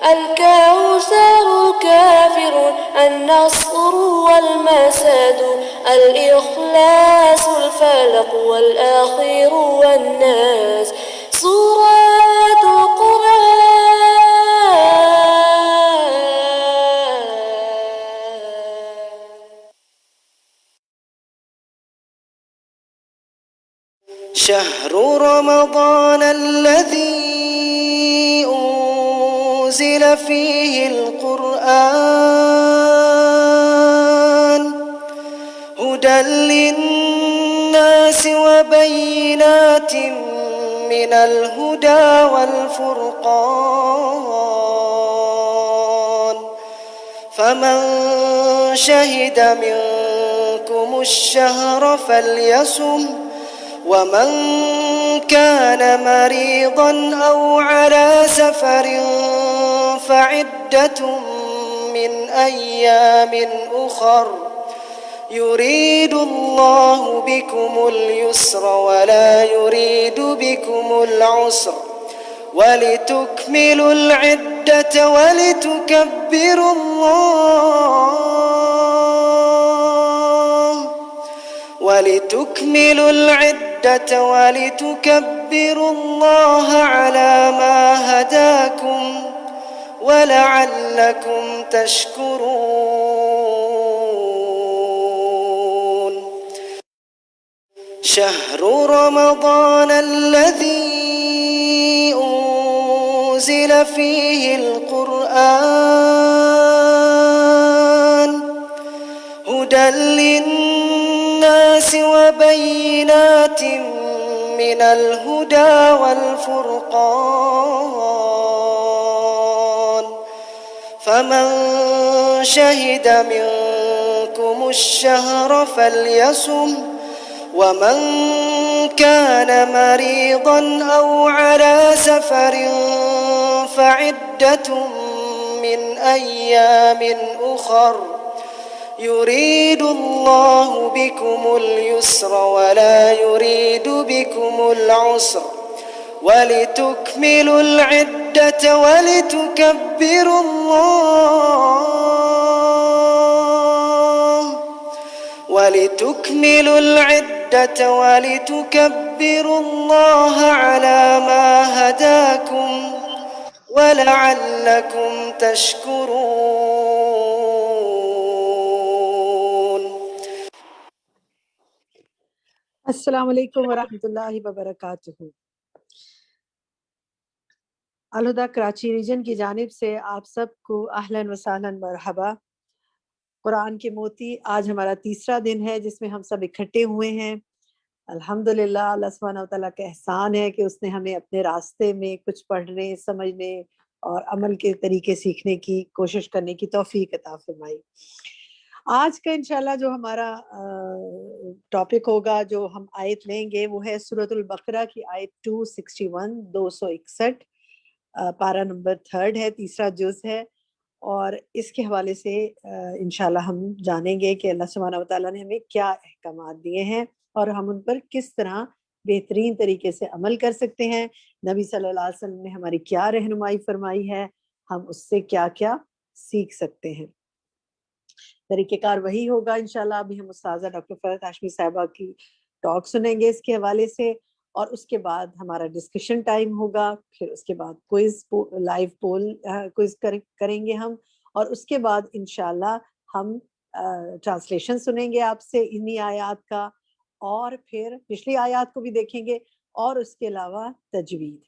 الكوثر الكافرون النصر والمسد الإخلاص الفلق والآخر والناس سورة القرآن شهر رمضان الذي أنزل فيه القرآن هدى للناس وبينات من الهدى والفرقان فمن شهد منكم الشهر فليصم ومن كان مريضا أو على سفر فعدة من أيام أخر يريد الله بكم اليسر ولا يريد بكم العسر ولتكملوا العدة ولتكبروا الله على ما هداكم ولعلكم تشكرون شهر رمضان الذي أنزل فيه القرآن هدى للناس وبينات من الهدى والفرقان فمن شهد منكم الشهر فليصم ومن كان مريضا أو على سفر فعدة من أيام أخر يريد الله بكم اليسر ولا يريد بكم العسر ولتكملوا العدة ولتكبروا الله على ما هداكم ولعلكم تشكرون. السلام علیکم ورحمۃ اللہ وبرکاتہ۔ الہدیٰ کراچی ریجن کی جانب سے آپ سب کو اہلاً و سہلاً مرحبا۔ قرآن کے موتی، آج ہمارا تیسرا دن ہے جس میں ہم سب اکٹھے ہوئے ہیں۔ الحمدللہ اللہ سبحانہ وتعالیٰ کا احسان ہے کہ اس نے ہمیں اپنے راستے میں کچھ پڑھنے، سمجھنے اور عمل کے طریقے سیکھنے کی کوشش کرنے کی توفیق عطا فرمائی۔ آج کا انشاءاللہ جو ہمارا ٹاپک ہوگا، جو ہم آیت لیں گے، وہ ہے سورۃ البقرہ کی آیت 261 261، پارہ نمبر 3 ہے، تیسرا جز ہے، اور اس کے حوالے سے انشاءاللہ ہم جانیں گے کہ اللہ سبحانہ وتعالیٰ نے ہمیں کیا احکامات دیے ہیں اور ہم ان پر کس طرح بہترین طریقے سے عمل کر سکتے ہیں، نبی صلی اللہ علیہ وسلم نے ہماری کیا رہنمائی فرمائی ہے، ہم اس سے کیا کیا سیکھ سکتے ہیں۔ طریقہ کار وہی ہوگا انشاءاللہ۔ ابھی ہم استاذہ ڈاکٹر فرحت ہاشمی صاحبہ کی ٹاک سنیں گے اس کے حوالے سے، اور اس کے بعد ہمارا ڈسکشن ٹائم ہوگا، پھر اس کے بعد کوئز، لائیو پول کوئز کریں گے ہم، اور اس کے بعد انشاءاللہ ہم ٹرانسلیشن سنیں گے آپ سے انہی آیات کا، اور پھر پچھلی آیات کو بھی دیکھیں گے، اور اس کے علاوہ تجوید۔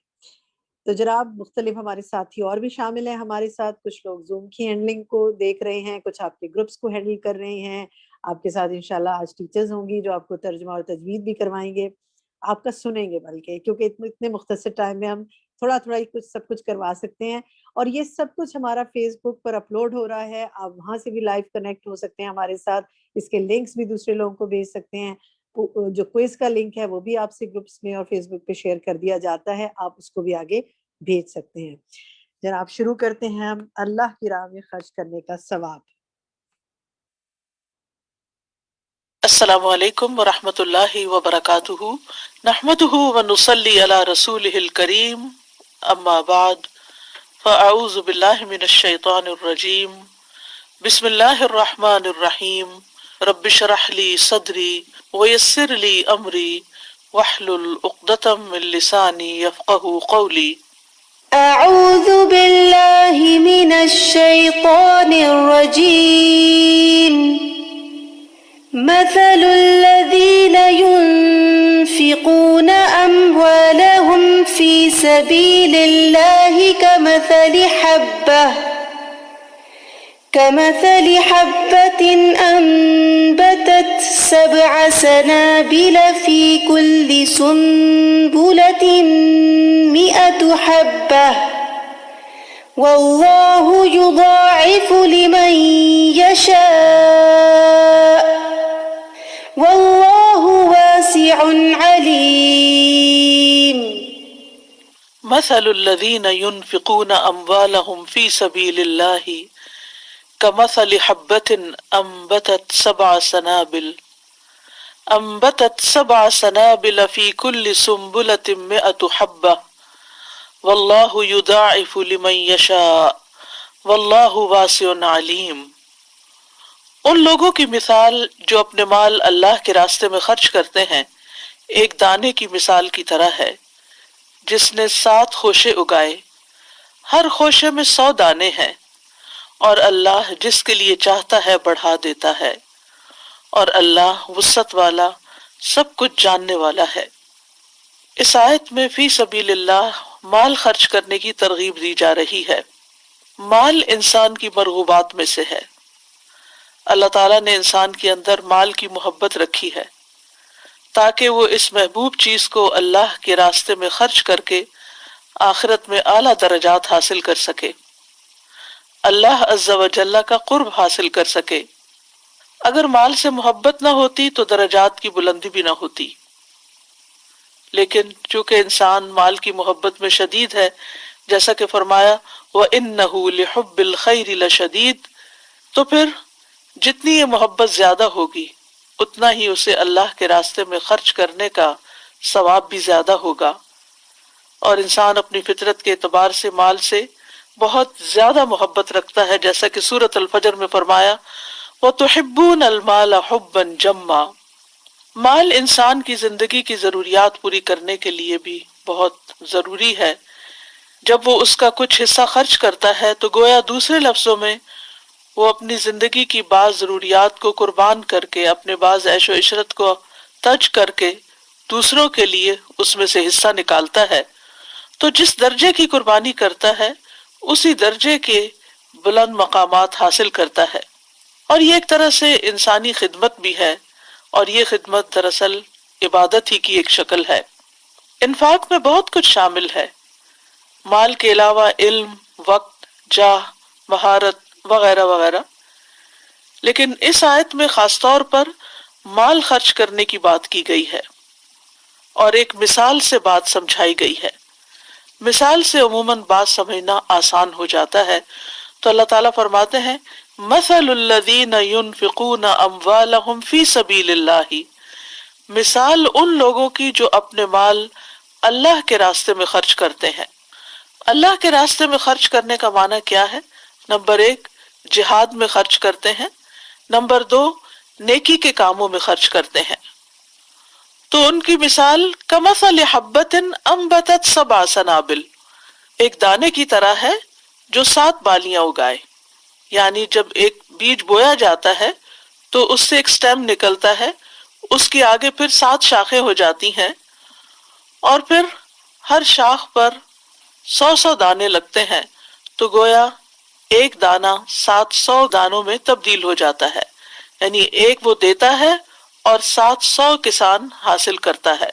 تو جناب مختلف ہمارے ساتھی اور بھی شامل ہیں ہمارے ساتھ، کچھ لوگ زوم کی ہینڈلنگ کو دیکھ رہے ہیں، کچھ آپ کے گروپس کو ہینڈل کر رہے ہیں، آپ کے ساتھ انشاءاللہ آج ٹیچرز ہوں گی جو آپ کو ترجمہ اور تجوید بھی کروائیں گے، آپ کا سنیں گے، بلکہ کیونکہ اتنے مختصر ٹائم میں ہم تھوڑا ہی کچھ سب کچھ کروا سکتے ہیں۔ اور یہ سب کچھ ہمارا فیس بک پر اپلوڈ ہو رہا ہے، آپ وہاں سے بھی لائیو کنیکٹ ہو سکتے ہیں ہمارے ساتھ، اس کے لنکس بھی دوسرے لوگوں کو بھیج سکتے ہیں۔ جو کوئز کا لنک ہے وہ بھی آپ سے گروپس میں اور فیس بک پہ شیئر کر دیا جاتا ہے، آپ اس کو بھی آگے بھیج سکتے ہیں۔ جناب شروع کرتے ہیں ہم اللہ کی راہ میں خرچ کرنے کا ثواب۔ السلام علیکم ورحمۃ اللہ وبرکاتہ، نحمدہ ونصلی علی رسولہ الکریم، اما بعد فاعوذ باللہ من الشیطان الرجیم بسم اللہ الرحمن الرحیم رب اشرح لی صدری ویسر لی امری واحلل عقدۃ من لسانی یفقہوا قولی أعوذ بالله من الشيطان الرجيم مثل الذين ينفقون أموالهم في سبيل الله كمثل حبة أنبتت 7 سنابل في كل سنبلة 100 حبة والله يضاعف لمن يشاء والله واسع عليم. مثل الذين ينفقون أموالهم في سبيل الله كمثل حبة أنبتت 7 سنابل في كل سنبلة 100 حبة والله يضاعف لمن يشاء والله واسع عليم. ان لوگوں کی مثال جو اپنے مال اللہ کے راستے میں خرچ کرتے ہیں ایک دانے کی مثال کی طرح ہے جس نے 7 خوشے اگائے، ہر خوشے میں 100 دانے ہیں، اور اللہ جس کے لیے چاہتا ہے بڑھا دیتا ہے، اور اللہ وسعت والا سب کچھ جاننے والا ہے. اس آیت میں فی سبیل اللہ مال خرچ کرنے کی ترغیب دی جا رہی ہے. مال انسان کی مرغوبات میں سے ہے. اللہ تعالیٰ نے انسان کے اندر مال کی محبت رکھی ہے تاکہ وہ اس محبوب چیز کو اللہ کے راستے میں خرچ کر کے آخرت میں اعلیٰ درجات حاصل کر سکے، اللہ عز و جل کا قرب حاصل کر سکے. اگر مال سے محبت نہ ہوتی تو درجات کی بلندی بھی نہ ہوتی، لیکن چونکہ انسان مال کی محبت میں شدید ہے، جیسا کہ فرمایا وَإِنَّهُ لِحُبِّ الْخَيْرِ لَشَدِيدٌ، تو پھر جتنی یہ محبت زیادہ ہوگی اتنا ہی اسے اللہ کے راستے میں خرچ کرنے کا ثواب بھی زیادہ ہوگا. اور انسان اپنی فطرت کے اعتبار سے مال سے بہت زیادہ محبت رکھتا ہے، جیسا کہ سورۃ الفجر میں فرمایا وَتُحِبُّونَ الْمَالَ حُبًّا جَمًّا. مال انسان کی زندگی کی ضروریات پوری کرنے کے لیے بھی بہت ضروری ہے. جب وہ اس کا کچھ حصہ خرچ کرتا ہے تو گویا دوسرے لفظوں میں وہ اپنی زندگی کی بعض ضروریات کو قربان کر کے، اپنے بعض عیش و عشرت کو ترک کر کے دوسروں کے لیے اس میں سے حصہ نکالتا ہے. تو جس درجے کی قربانی کرتا ہے اسی درجے کے بلند مقامات حاصل کرتا ہے. اور یہ ایک طرح سے انسانی خدمت بھی ہے، اور یہ خدمت دراصل عبادت ہی کی ایک شکل ہے. انفاق میں بہت کچھ شامل ہے، مال کے علاوہ علم، وقت، جاہ، مہارت وغیرہ وغیرہ. لیکن اس آیت میں خاص طور پر مال خرچ کرنے کی بات کی گئی ہے اور ایک مثال سے بات سمجھائی گئی ہے. مثال سے عموماً بات سمجھنا آسان ہو جاتا ہے. تو اللہ تعالیٰ فرماتے ہیں مثل الذین ينفقون اموالهم فی سبیل اللہ، مثال ان لوگوں کی جو اپنے مال اللہ کے راستے میں خرچ کرتے ہیں. اللہ کے راستے میں خرچ کرنے کا معنی کیا ہے؟ نمبر 1 جہاد میں خرچ کرتے ہیں، نمبر 2 نیکی کے کاموں میں خرچ کرتے ہیں. تو ان کی مثال کمثل حبۃ انبتت 7 سنابل، ایک دانے کی طرح ہے جو 7 بالیاں اگائے. یعنی جب ایک بیج بویا جاتا ہے تو اس سے ایک سٹیم نکلتا ہے، اس کے آگے پھر 7 شاخیں ہو جاتی ہیں، اور پھر ہر شاخ پر 100 دانے لگتے ہیں. تو گویا ایک دانہ 700 دانوں میں تبدیل ہو جاتا ہے. یعنی ایک وہ دیتا ہے اور 700 کسان حاصل کرتا ہے.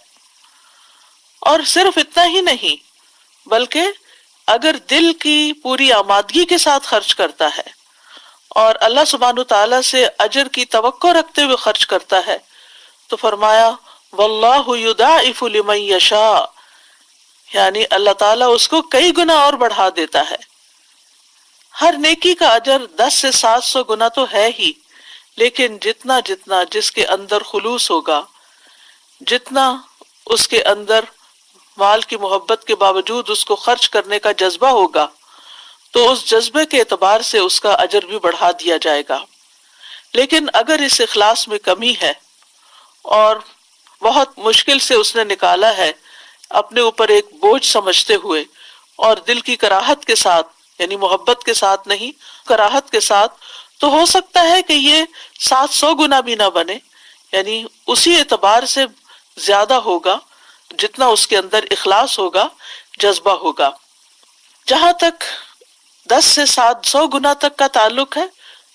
اور صرف اتنا ہی نہیں، بلکہ اگر دل کی پوری آمادگی کے ساتھ خرچ کرتا ہے اور اللہ سبحانہ تعالیٰ سے اجر کی توقع رکھتے ہوئے خرچ کرتا ہے تو فرمایا واللہ یضاعف لمن یشاء، یعنی اللہ تعالیٰ اس کو کئی گنا اور بڑھا دیتا ہے. ہر نیکی کا اجر 10 سے 700 گنا تو ہے ہی، لیکن جتنا جتنا جس کے اندر خلوص ہوگا، جتنا اس کے اندر مال کی محبت کے باوجود اس کو خرچ کرنے کا جذبہ ہوگا، تو اس جذبے کے اعتبار سے اس کا اجر بھی بڑھا دیا جائے گا. لیکن اگر اس اخلاص میں کمی ہے اور بہت مشکل سے اس نے نکالا ہے اپنے اوپر ایک بوجھ سمجھتے ہوئے اور دل کی کراہت کے ساتھ، یعنی محبت کے ساتھ نہیں، کراہت کے ساتھ، تو ہو سکتا ہے کہ یہ 700 گنا بھی نہ بنے، یعنی اسی اعتبار سے زیادہ ہوگا جتنا اس کے اندر اخلاص ہوگا، جذبہ ہوگا. جہاں تک 10 سے 700 گنا تک کا تعلق ہے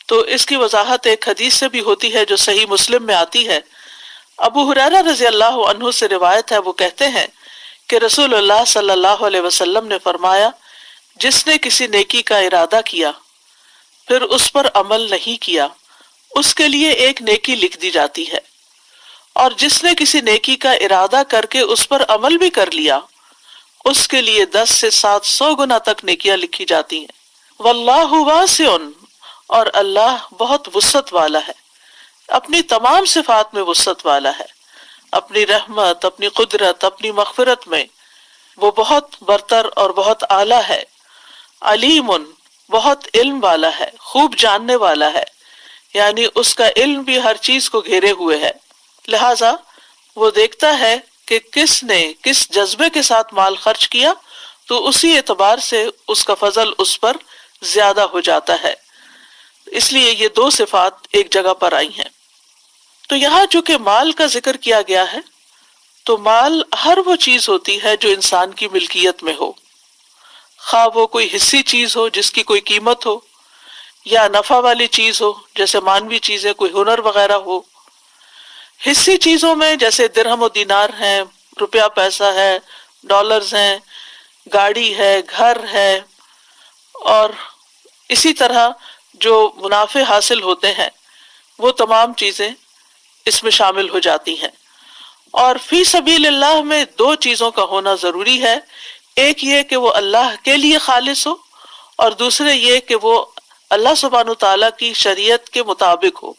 تو اس کی وضاحت ایک حدیث سے بھی ہوتی ہے جو صحیح مسلم میں آتی ہے. ابو ہریرہ رضی اللہ عنہ سے روایت ہے، وہ کہتے ہیں کہ رسول اللہ صلی اللہ علیہ وسلم نے فرمایا، جس نے کسی نیکی کا ارادہ کیا پھر اس پر عمل نہیں کیا، اس کے لیے ایک نیکی لکھ دی جاتی ہے، اور جس نے کسی نیکی کا ارادہ کر کے اس پر عمل بھی کر لیا، اس کے لیے 10 سے 700 گنا تک نیکیاں لکھی جاتی ہیں. واللہ واسع، اور اللہ بہت وسعت والا ہے، اپنی تمام صفات میں وسعت والا ہے، اپنی رحمت، اپنی قدرت، اپنی مغفرت میں وہ بہت برتر اور بہت اعلیٰ ہے. علیم، بہت علم والا ہے، خوب جاننے والا ہے، یعنی اس کا علم بھی ہر چیز کو گھیرے ہوئے ہے. لہذا وہ دیکھتا ہے کہ کس نے کس جذبے کے ساتھ مال خرچ کیا تو اسی اعتبار سے اس کا فضل اس پر زیادہ ہو جاتا ہے. اس لیے یہ دو صفات ایک جگہ پر آئی ہیں. تو یہاں چونکہ مال کا ذکر کیا گیا ہے تو مال ہر وہ چیز ہوتی ہے جو انسان کی ملکیت میں ہو، خواہ وہ کوئی حصی چیز ہو جس کی کوئی قیمت ہو، یا نفع والی چیز ہو جیسے مانوی چیزیں، کوئی ہنر وغیرہ ہو. حصی چیزوں میں جیسے درہم و دینار ہیں، روپیہ پیسہ ہے، ڈالرز ہیں، گاڑی ہے، گھر ہے، اور اسی طرح جو منافع حاصل ہوتے ہیں وہ تمام چیزیں اس میں شامل ہو جاتی ہیں. اور فی سبیل اللہ میں دو چیزوں کا ہونا ضروری ہے، ایک یہ کہ وہ اللہ کے لیے خالص ہو، اور دوسرے یہ کہ وہ اللہ سبحانہ تعالیٰ کی شریعت کے مطابق ہو،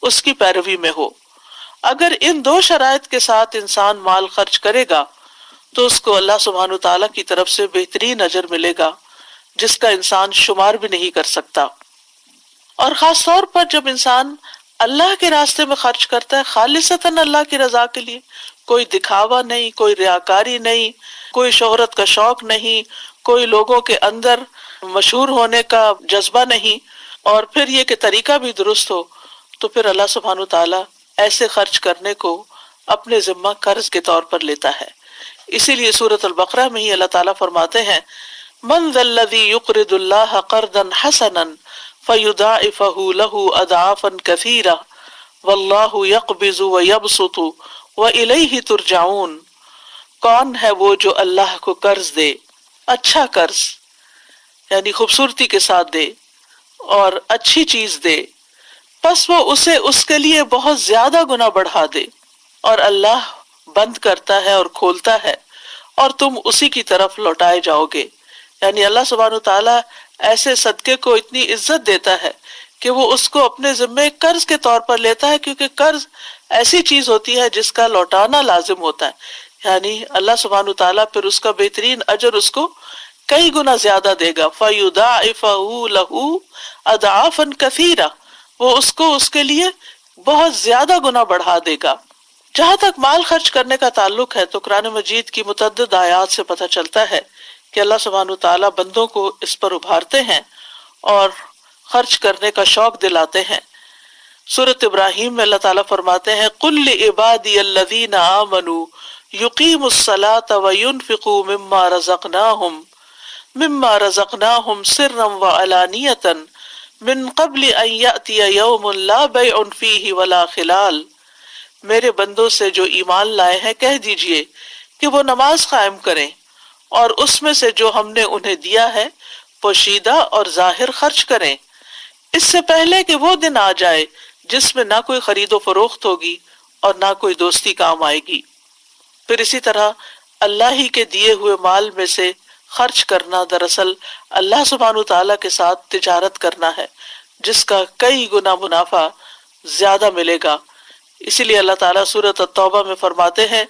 اس کی پیروی میں ہو. اگر ان دو شرائط کے ساتھ انسان مال خرچ کرے گا تو اس کو اللہ سبحانہ تعالیٰ کی طرف سے بہترین اجر ملے گا جس کا انسان شمار بھی نہیں کر سکتا. اور خاص طور پر جب انسان اللہ کے راستے میں خرچ کرتا ہے خالصتاً اللہ کی رضا کے لیے، کوئی دکھاوا نہیں، کوئی ریاکاری نہیں، کوئی شہرت کا شوق نہیں، کوئی لوگوں کے اندر مشہور ہونے کا جذبہ نہیں، اور پھر یہ کہ طریقہ بھی درست ہو، تو پھر اللہ سبحانہ تعالیٰ ایسے خرچ کرنے کو اپنے ذمہ قرض کے طور پر لیتا ہے. اسی لیے سورۃ البقرہ میں ہی اللہ تعالیٰ فرماتے ہیں، من ذا الذی یقرض اللہ قرضا حسنا فیضاعفہ لہ اضعافا کثیرہ واللہ یقبض ویبسط والیہ ترجعون. کون ہے وہ جو اللہ کو قرض دے، اچھا قرض یعنی خوبصورتی کے ساتھ دے اور اچھی چیز دے، پس وہ اسے اس کے لیے بہت زیادہ گنا بڑھا دے، اور اللہ بند کرتا ہے اور کھولتا ہے اور تم اسی کی طرف لوٹائے جاؤ گے. یعنی اللہ سبحانہ تعالیٰ ایسے صدقے کو اتنی عزت دیتا ہے کہ وہ اس کو اپنے ذمے قرض کے طور پر لیتا ہے، کیونکہ قرض ایسی چیز ہوتی ہے جس کا لوٹانا لازم ہوتا ہے. یعنی اللہ سبحانہ تعالیٰ پھر اس کا بہترین اجر اس کو کئی گنا زیادہ دے گا. فَيُضَاعِفَهُ لَهُ أَضْعَافًا كَثِيرًا، وہ اس کو اس کے لیے بہت زیادہ گنا بڑھا دے گا. جہاں تک مال خرچ کرنے کا تعلق ہے تو قرآن مجید کی متعدد آیات سے پتہ چلتا ہے کہ اللہ سبحانہ تعالیٰ بندوں کو اس پر ابھارتے ہیں اور خرچ کرنے کا شوق دلاتے ہیں. سورۃ ابراہیم میں اللہ تعالیٰ فرماتے ہیں، قُلْ لِعِبَادِيَ الَّذِينَ آمَنُوا يُقِيمُوا الصَّلَاةَ وَيُنْفِقُوا مِمَّا رَزَقْنَاهُمْ سِرًّا وَعَلَانِيَةً مِّن قَبْلِ أَن يَأْتِيَ يَوْمٌ لَا بَيْعٌ فِيهِ وَلَا خِلَالٌ. میرے بندوں سے جو ایمان لائے ہیں کہہ دیجئے کہ وہ نماز قائم کریں اور اس میں سے جو ہم نے انہیں دیا ہے پوشیدہ اور ظاہر خرچ کریں، اس سے پہلے کہ وہ دن آ جائے جس میں نہ کوئی خرید و فروخت ہوگی اور نہ کوئی دوستی کام آئے گی. پھر اسی طرح اللہ ہی کے دیے ہوئے مال میں سے خرچ کرنا دراصل اللہ سبحانہ تعالیٰ کے ساتھ تجارت کرنا ہے جس کا کئی گنا منافع زیادہ ملے گا. اسی لیے اللہ تعالیٰ سورۃ التوبہ میں فرماتے ہیں،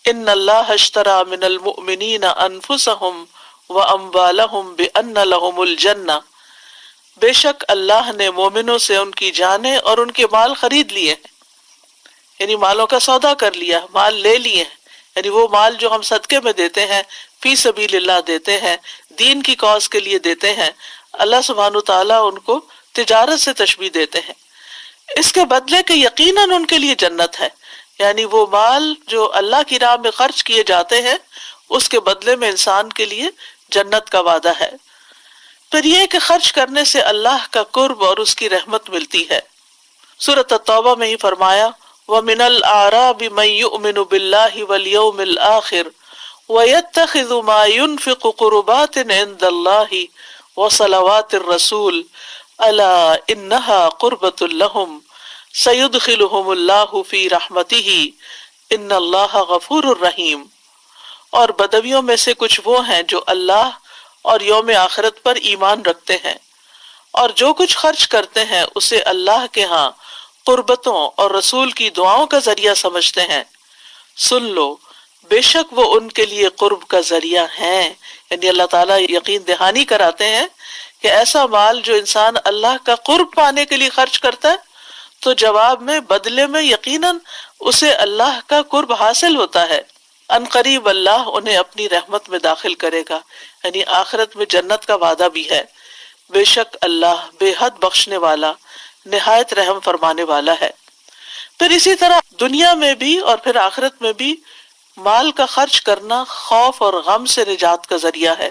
ان اللہ اشتری من المؤمنین انفسهم وَأَمْوَالَهُمْ بِأَنَّ لَهُمُ الْجَنَّةَ، بے شک اللہ نے مومنوں سے ان کی جانیں اور ان کے مال خرید لیے ہیں، یعنی مالوں کا سودا کر لیا، مال لے لیے ہیں، یعنی وہ مال جو ہم صدقے میں دیتے ہیں، فی سبیل اللہ دیتے ہیں، دین کی کاز کے لیے دیتے ہیں، اللہ سبحانہ تعالیٰ ان کو تجارت سے تشبیہ دیتے ہیں، اس کے بدلے کہ یقیناً ان کے لیے جنت ہے، یعنی وہ مال جو اللہ کی راہ میں خرچ کیے جاتے ہیں اس کے بدلے میں انسان کے لیے جنت کا وعدہ ہے۔ پھر یہ کہ خرچ کرنے سے اللہ کا قرب اور اس کی رحمت ملتی ہے۔ سورۃ التوبہ میں ہی فرمایا وَمِنَ الْأَعْرَابِ مَن يُؤْمِنُ بِاللَّهِ وَالْيَوْمِ الْآخِرِ وَيَتَّخِذُ مَا يُنْفِقُ قُرُبَاتٍ عِندَ اللَّهِ وَصَلَوَاتِ الرَّسُولِ أَلَا إِنَّهَا قُرْبَةٌ لَهُمْ سَيُدْخِلُهُمُ اللَّهُ فِي رَحْمَتِهِ إِنَّ اللَّهَ غَفُورٌ رَحِيمٌ۔ اور بدویوں میں سے کچھ وہ ہیں جو اللہ اور یوم آخرت پر ایمان رکھتے ہیں اور جو کچھ خرچ کرتے ہیں اسے اللہ کے ہاں قربتوں اور رسول کی دعاؤں کا ذریعہ سمجھتے ہیں، سن لو بے شک وہ ان کے لیے قرب کا ذریعہ ہیں، یعنی اللہ تعالیٰ یقین دہانی کراتے ہیں کہ ایسا مال جو انسان اللہ کا قرب پانے کے لیے خرچ کرتا ہے تو جواب میں بدلے میں یقیناً اسے اللہ کا قرب حاصل ہوتا ہے، ان قریب اللہ انہیں اپنی رحمت میں داخل کرے گا، یعنی آخرت میں جنت کا وعدہ بھی ہے، بے شک اللہ بے حد بخشنے والا نہایت رحم فرمانے والا ہے۔ پھر اسی طرح دنیا میں بھی اور پھر آخرت میں بھی مال کا خرچ کرنا خوف اور غم سے نجات کا ذریعہ ہے۔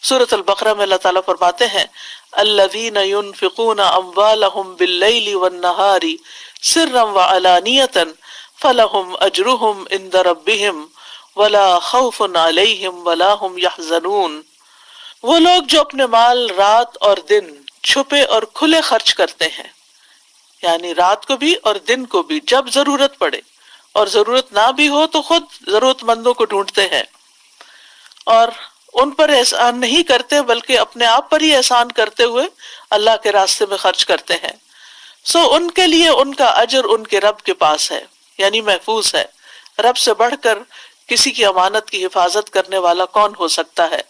سورۃ البقرہ میں اللہ تعالیٰ فرماتے ہیں الذین ينفقون اموالهم باللیل والنہار سرا وعلانیۃ فلہم اجرہم عند ربہم ولا خوف علیہم ولا ہم یحزنون، وہ لوگ جو اپنے مال رات اور دن چھپے اور کھلے خرچ کرتے ہیں، یعنی رات کو بھی اور دن کو بھی جب ضرورت پڑے، اور ضرورت نہ بھی ہو تو خود ضرورت مندوں کو ڈھونڈتے ہیں، اور ان پر احسان نہیں کرتے بلکہ اپنے آپ پر ہی احسان کرتے ہوئے اللہ کے راستے میں خرچ کرتے ہیں، سو ان کے لیے ان کا اجر ان کے رب کے پاس ہے، یعنی محفوظ ہے۔ رب سے بڑھ کر کسی کی امانت کی حفاظت کرنے والا کون ہو سکتا ہے؟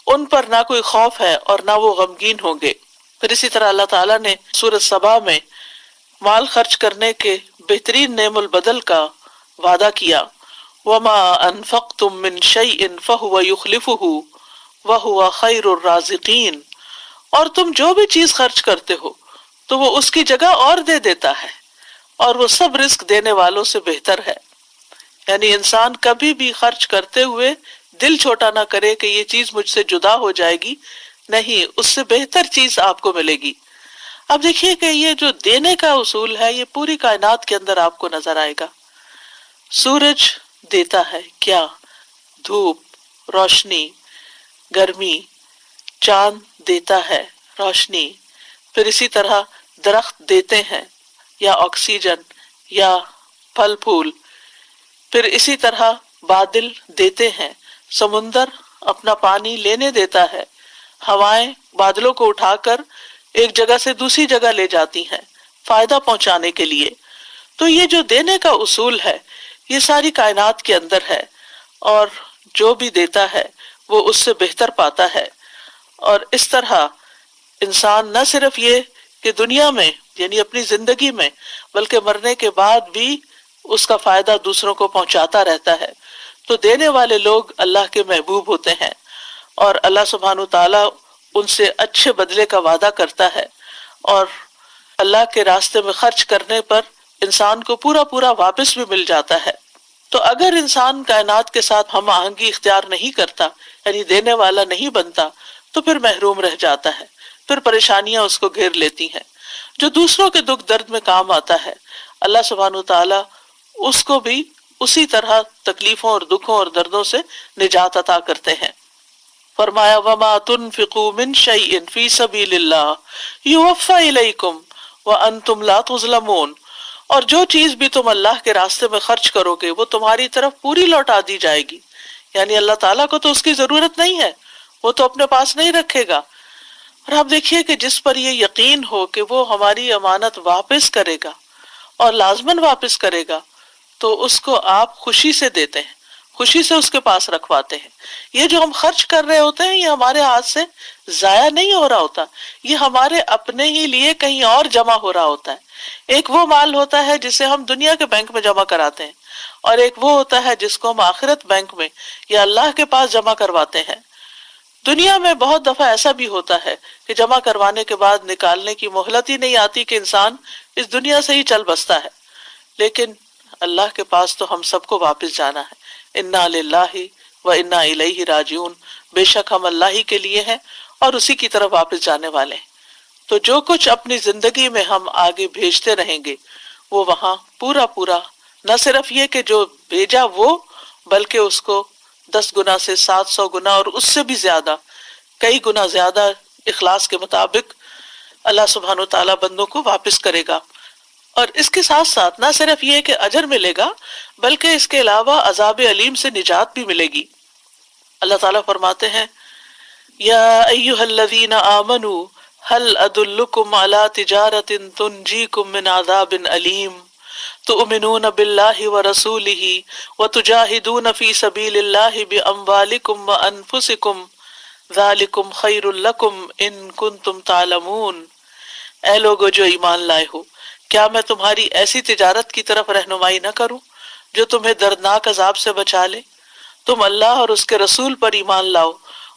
ان پر نہ کوئی خوف ہے اور نہ وہ غمگین ہوں گے۔ پھر اسی طرح اللہ تعالیٰ نے سورۃ سبا میں مال خرچ کرنے کے بہترین نعم البدل کا وعدہ کیا وما انفقتم من شیء فہو یخلفہ وہو خیر الرازقین، اور تم جو بھی چیز خرچ کرتے ہو تو وہ اس کی جگہ اور دے دیتا ہے اور وہ سب رزق دینے والوں سے بہتر ہے، یعنی انسان کبھی بھی خرچ کرتے ہوئے دل چھوٹا نہ کرے کہ یہ چیز مجھ سے جدا ہو جائے گی، نہیں، اس سے بہتر چیز آپ کو ملے گی۔ اب دیکھیے کہ یہ جو دینے کا اصول ہے یہ پوری کائنات کے اندر آپ کو نظر آئے گا۔ سورج دیتا ہے کیا؟ دھوپ، روشنی، گرمی، چاند دیتا ہے روشنی، پھر اسی طرح درخت دیتے ہیں یا آکسیجن یا پھل پھول، پھر اسی طرح بادل دیتے ہیں، سمندر اپنا پانی لینے دیتا ہے، ہوائیں بادلوں کو اٹھا کر ایک جگہ سے دوسری جگہ لے جاتی ہیں فائدہ پہنچانے کے لیے۔ تو یہ جو دینے کا اصول ہے یہ ساری کائنات کے اندر ہے، اور جو بھی دیتا ہے وہ اس سے بہتر پاتا ہے، اور اس طرح انسان نہ صرف یہ کہ دنیا میں یعنی اپنی زندگی میں بلکہ مرنے کے بعد بھی اس کا فائدہ دوسروں کو پہنچاتا رہتا ہے۔ تو دینے والے لوگ اللہ کے محبوب ہوتے ہیں اور اللہ سبحانہ تعالیٰ ان سے اچھے بدلے کا وعدہ کرتا ہے، اور اللہ کے راستے میں خرچ کرنے پر انسان کو پورا پورا واپس بھی مل جاتا ہے۔ تو اگر انسان کائنات کے ساتھ ہم آہنگی اختیار نہیں کرتا، یعنی دینے والا نہیں بنتا، تو پھر محروم رہ جاتا ہے، پھر پریشانیاں اس کو گھیر لیتی ہیں۔ جو دوسروں کے دکھ درد میں کام آتا ہے اللہ سبحانہ تعالیٰ اس کو بھی اسی طرح تکلیفوں اور دکھوں اور دردوں سے نجات عطا کرتے ہیں۔ فرمایا وما تنفقوا من شیء فی سبیل اللہ یوفی الیکم وانتم لا تظلمون، اور جو چیز بھی تم اللہ کے راستے میں خرچ کرو گے وہ تمہاری طرف پوری لوٹا دی جائے گی، یعنی اللہ تعالیٰ کو تو اس کی ضرورت نہیں ہے، وہ تو اپنے پاس نہیں رکھے گا۔ اور آپ دیکھیے کہ جس پر یہ یقین ہو کہ وہ ہماری امانت واپس کرے گا اور لازماً واپس کرے گا تو اس کو آپ خوشی سے دیتے ہیں، خوشی سے اس کے پاس رکھواتے ہیں. یہ جو ہم خرچ کر رہے ہوتے ہیں یہ ہمارے ہاتھ سے ضائع نہیں ہو رہا ہوتا، یہ ہمارے اپنے ہی لیے کہیں اور جمع ہو رہا ہوتا ہے. ایک وہ مال ہوتا ہے جسے ہم دنیا کے بینک میں جمع کراتے ہیں، اور ایک وہ ہوتا ہے جس کو ہم آخرت بینک میں یا اللہ کے پاس جمع کرواتے ہیں. دنیا میں بہت دفعہ ایسا بھی ہوتا ہے کہ جمع کروانے کے بعد نکالنے کی مہلت ہی نہیں آتی کہ انسان اس دنیا سے ہی چل بستا ہے. لیکن اللہ کے پاس تو ہم سب کو واپس جانا ہے. انا للہ و انا الیہ راجعون، بے شک ہم اللہ ہی کے لیے ہیں اور اسی کی طرف واپس جانے والے ہیں. تو جو کچھ اپنی زندگی میں ہم آگے بھیجتے رہیں گے وہ وہاں پورا پورا، نہ صرف یہ کہ جو بھیجا وہ، بلکہ اس کو 10 گنا سے 700 گنا اور اس سے بھی زیادہ، کئی گنا زیادہ اخلاص کے مطابق اللہ سبحانہ و تعالیٰ بندوں کو واپس کرے گا. اور اس کے ساتھ ساتھ نہ صرف یہ کہ اجر ملے گا بلکہ اس کے علاوہ عذاب علیم سے نجات بھی ملے گی. اللہ تعالیٰ فرماتے ہیں یا ایہا الذین آمنوا هل ادلکم علی تجارت تنجیکم من عذاب علیم تؤمنون باللہ ورسولہ وتجاہدون فی سبیل اللہ باموالکم وانفسکم ذالکم خیر لکم ان کنتم تعلمون. اے لوگو جو ایمان لائے ہو، کیا میں تمہاری ایسی تجارت کی طرف رہنمائی نہ کروں جو تمہیں دردناک عذاب سے بچا لے؟ تم اللہ اور اس کے رسول پر ایمان لاؤ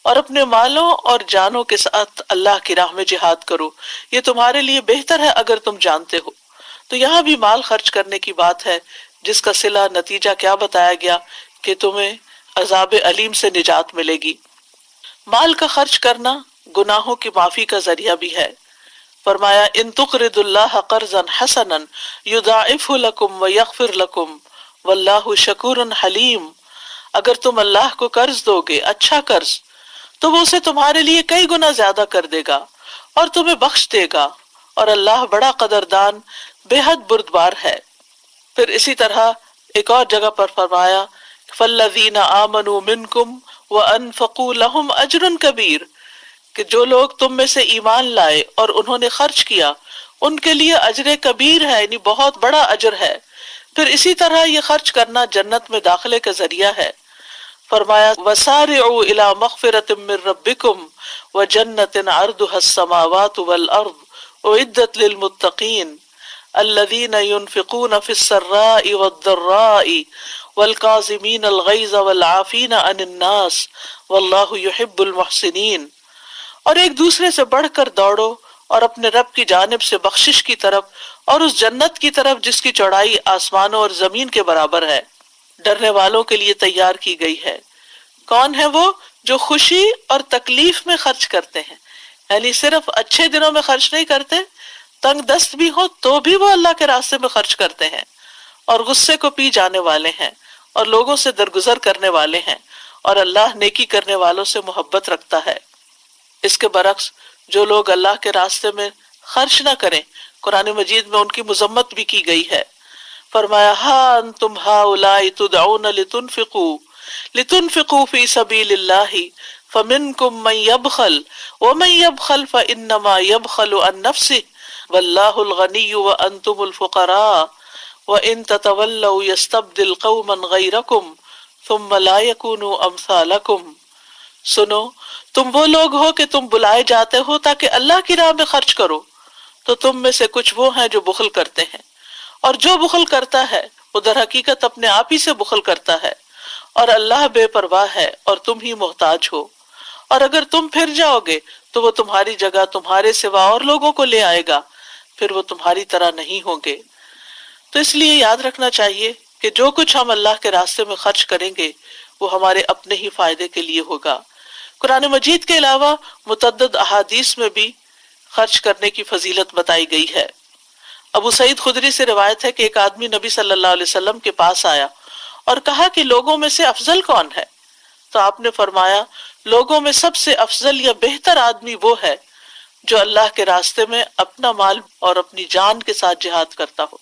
اور اپنے مالوں اور جانوں کے ساتھ اللہ کی راہ میں جہاد کرو، یہ تمہارے لیے بہتر ہے اگر تم جانتے ہو. تو یہاں بھی مال خرچ کرنے کی بات ہے، جس کا صلہ نتیجہ کیا بتایا گیا کہ تمہیں عذاب علیم سے نجات ملے گی. مال کا خرچ کرنا گناہوں کی معافی کا ذریعہ بھی ہے. فرمایا ان تقرضوا اللہ قرضا حسنا یضاعفہ لکم ویغفر لکم واللہ شکور حلیم. اگر تم اللہ کو قرض دو گے، اچھا قرض، تو وہ اسے تمہارے لیے کئی گنا زیادہ کر دے گا اور تمہیں بخش دے گا، اور اللہ بڑا قدردان بے حد بردبار ہے. پھر اسی طرح ایک اور جگہ پر فرمایا فالذین آمنوا منکم وانفقوا لهم اجر کبیر، کہ جو لوگ تم میں سے ایمان لائے اور انہوں نے خرچ کیا ان کے لیے اجر کبیر ہے، یعنی بہت بڑا اجر ہے. پھر اسی طرح یہ خرچ کرنا جنت میں داخلے کا ذریعہ ہے. فرمایا وسارعوا الی مغفرۃ من ربکم وجنۃ عرضها السماوات والارض اعدت للمتقین الذین ينفقون فی السراء والضراء والکاظمین الغیظ والعافین عن الناس واللہ یحب المحسنین. اور ایک دوسرے سے بڑھ کر دوڑو اور اپنے رب کی جانب سے بخشش کی طرف اور اس جنت کی طرف جس کی چوڑائی آسمانوں اور زمین کے برابر ہے، ڈرنے والوں کے لیے تیار کی گئی ہے. کون ہے وہ؟ جو خوشی اور تکلیف میں خرچ کرتے ہیں، یعنی صرف اچھے دنوں میں خرچ نہیں کرتے، تنگ دست بھی ہو تو بھی وہ اللہ کے راستے میں خرچ کرتے ہیں، اور غصے کو پی جانے والے ہیں اور لوگوں سے درگزر کرنے والے ہیں، اور اللہ نیکی کرنے والوں سے محبت رکھتا ہے. اس کے برعکس جو لوگ اللہ کے راستے میں خرچ نہ کریں، قرآن مجید میں ان کی مذمت بھی کی گئی ہے. فرمایا ہا انتم ہؤلاء تدعون لتنفقوا فی سبیل اللہ فمنکم من یبخل ومن یبخل فانما یبخل عن نفسہ واللہ الغنی وانتم الفقراء وان تتولوا یستبدل قوما غیرکم ثم لا یکونوا امثالکم. سنو، تم وہ لوگ ہو کہ تم بلائے جاتے ہو تاکہ اللہ کی راہ میں خرچ کرو، تو تم میں سے کچھ وہ ہیں جو بخل کرتے ہیں، اور جو بخل کرتا ہے وہ در حقیقت اپنے آپ ہی سے بخل کرتا ہے، اور اللہ بے پرواہ ہے اور تم ہی محتاج ہو. اور اگر تم پھر جاؤ گے تو وہ تمہاری جگہ تمہارے سوا اور لوگوں کو لے آئے گا، پھر وہ تمہاری طرح نہیں ہوں گے. تو اس لیے یاد رکھنا چاہیے کہ جو کچھ ہم اللہ کے راستے میں خرچ کریں گے وہ ہمارے اپنے ہی فائدے کے لیے ہوگا. قرآن مجید کے علاوہ متعدد احادیث میں بھی خرچ کرنے کی فضیلت بتائی گئی ہے. ابو سعید خدری سے روایت ہے کہ ایک آدمی نبی صلی اللہ علیہ وسلم کے پاس آیا اور کہا کہ لوگوں میں سے افضل کون ہے؟ تو آپ نے فرمایا لوگوں میں سب سے افضل یا بہتر آدمی وہ ہے جو اللہ کے راستے میں اپنا مال اور اپنی جان کے ساتھ جہاد کرتا ہو،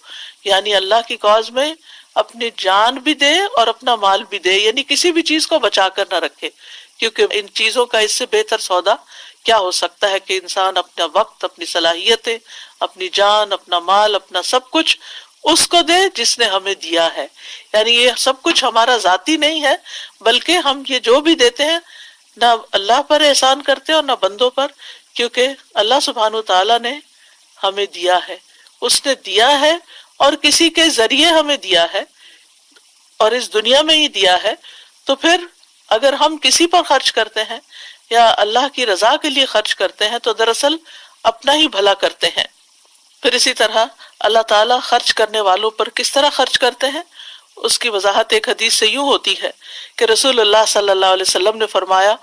یعنی اللہ کی کاز میں اپنی جان بھی دے اور اپنا مال بھی دے، یعنی کسی بھی چیز کو بچا کر نہ رکھے، کیونکہ ان چیزوں کا اس سے بہتر سودا کیا ہو سکتا ہے کہ انسان اپنا وقت، اپنی صلاحیتیں، اپنی جان، اپنا مال، اپنا سب کچھ اس کو دے جس نے ہمیں دیا ہے. یعنی یہ سب کچھ ہمارا ذاتی نہیں ہے، بلکہ ہم یہ جو بھی دیتے ہیں نہ اللہ پر احسان کرتے اور نہ بندوں پر، کیونکہ اللہ سبحانہ تعالیٰ نے ہمیں دیا ہے، اس نے دیا ہے اور کسی کے ذریعے ہمیں دیا ہے اور اس دنیا میں ہی دیا ہے. تو پھر اگر ہم کسی پر خرچ کرتے ہیں یا اللہ کی رضا کے لیے خرچ کرتے ہیں تو دراصل اپنا ہی بھلا کرتے ہیں. پھر اسی طرح اللہ تعالیٰ خرچ کرنے والوں پر کس طرح خرچ کرتے ہیں اس کی وضاحت ایک حدیث سے یوں ہوتی ہے کہ رسول اللہ صلی اللہ علیہ وسلم نے فرمایا،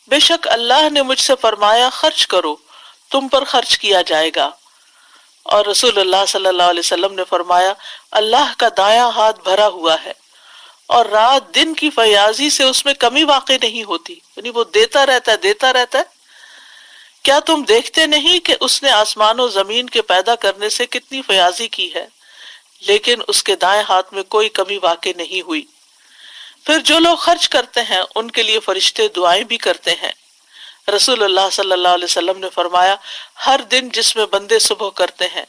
بے شک اللہ نے مجھ سے فرمایا خرچ کرو تم پر خرچ کیا جائے گا. اور رسول اللہ صلی اللہ علیہ وسلم نے فرمایا، اللہ کا دایاں ہاتھ بھرا ہوا ہے اور رات دن کی فیاضی سے اس میں کمی واقع نہیں ہوتی، یعنی وہ دیتا رہتا ہے دیتا رہتا ہے. کیا تم دیکھتے نہیں کہ اس نے آسمان و زمین کے پیدا کرنے سے کتنی فیاضی کی ہے، لیکن اس کے دائیں ہاتھ میں کوئی کمی واقع نہیں ہوئی. پھر جو لوگ خرچ کرتے ہیں ان کے لیے فرشتے دعائیں بھی کرتے ہیں. رسول اللہ صلی اللہ علیہ وسلم نے فرمایا، ہر دن جس میں بندے صبح کرتے ہیں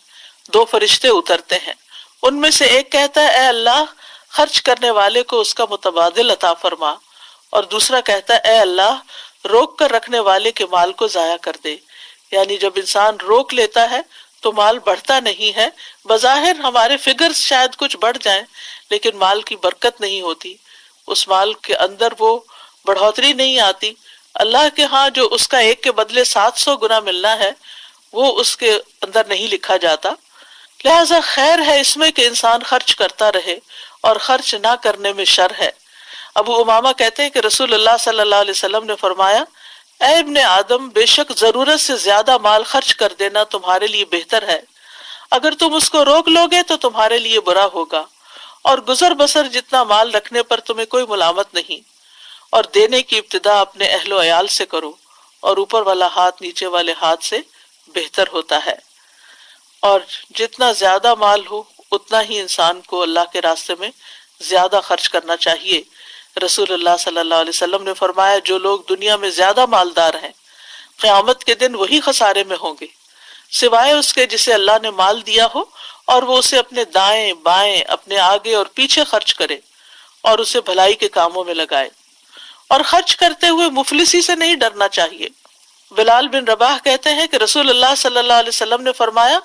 2 فرشتے اترتے ہیں، ان میں سے ایک کہتا ہے اے اللہ خرچ کرنے والے کو اس کا متبادل عطا فرما، اور دوسرا کہتا ہے اے اللہ روک کر رکھنے والے کے مال کو ضائع کر دے. یعنی جب انسان روک لیتا ہے تو مال بڑھتا نہیں ہے، بظاہر ہمارے فگرز شاید کچھ بڑھ جائیں لیکن مال کی برکت نہیں ہوتی، اس مال کے اندر وہ بڑھوتری نہیں آتی. اللہ کے ہاں جو اس کا ایک کے بدلے 700 گنا ملنا ہے وہ اس کے اندر نہیں لکھا جاتا. لہذا خیر ہے اس میں کہ انسان خرچ کرتا رہے اور خرچ نہ کرنے میں شر ہے. ابو امامہ کہتے ہیں کہ رسول اللہ صلی اللہ علیہ وسلم نے فرمایا، اے ابن آدم بے شک ضرورت سے زیادہ مال خرچ کر دینا تمہارے لیے بہتر ہے، اگر تم اس کو روک لو گے تو تمہارے لیے برا ہوگا، اور گزر بسر جتنا مال رکھنے پر تمہیں کوئی ملامت نہیں، اور دینے کی ابتدا اپنے اہل و عیال سے کرو، اور اوپر والا ہاتھ نیچے والے ہاتھ سے بہتر ہوتا ہے. اور جتنا زیادہ مال ہو اتنا ہی انسان کو اللہ کے راستے میں زیادہ خرچ کرنا چاہیے. رسول اللہ صلی اللہ علیہ وسلم نے فرمایا، جو لوگ دنیا میں زیادہ مالدار ہیں قیامت کے دن وہی خسارے میں ہوں گے، سوائے اس کے جسے اللہ نے مال دیا ہو اور وہ اسے اپنے دائیں بائیں اپنے آگے اور پیچھے خرچ کرے اور اسے بھلائی کے کاموں میں لگائے. اور خرچ کرتے ہوئے مفلسی سے نہیں ڈرنا چاہیے. بلال بن رباح کہتے ہیں کہ رسول اللہ صلی اللہ علیہ وسلم نے فرمایا،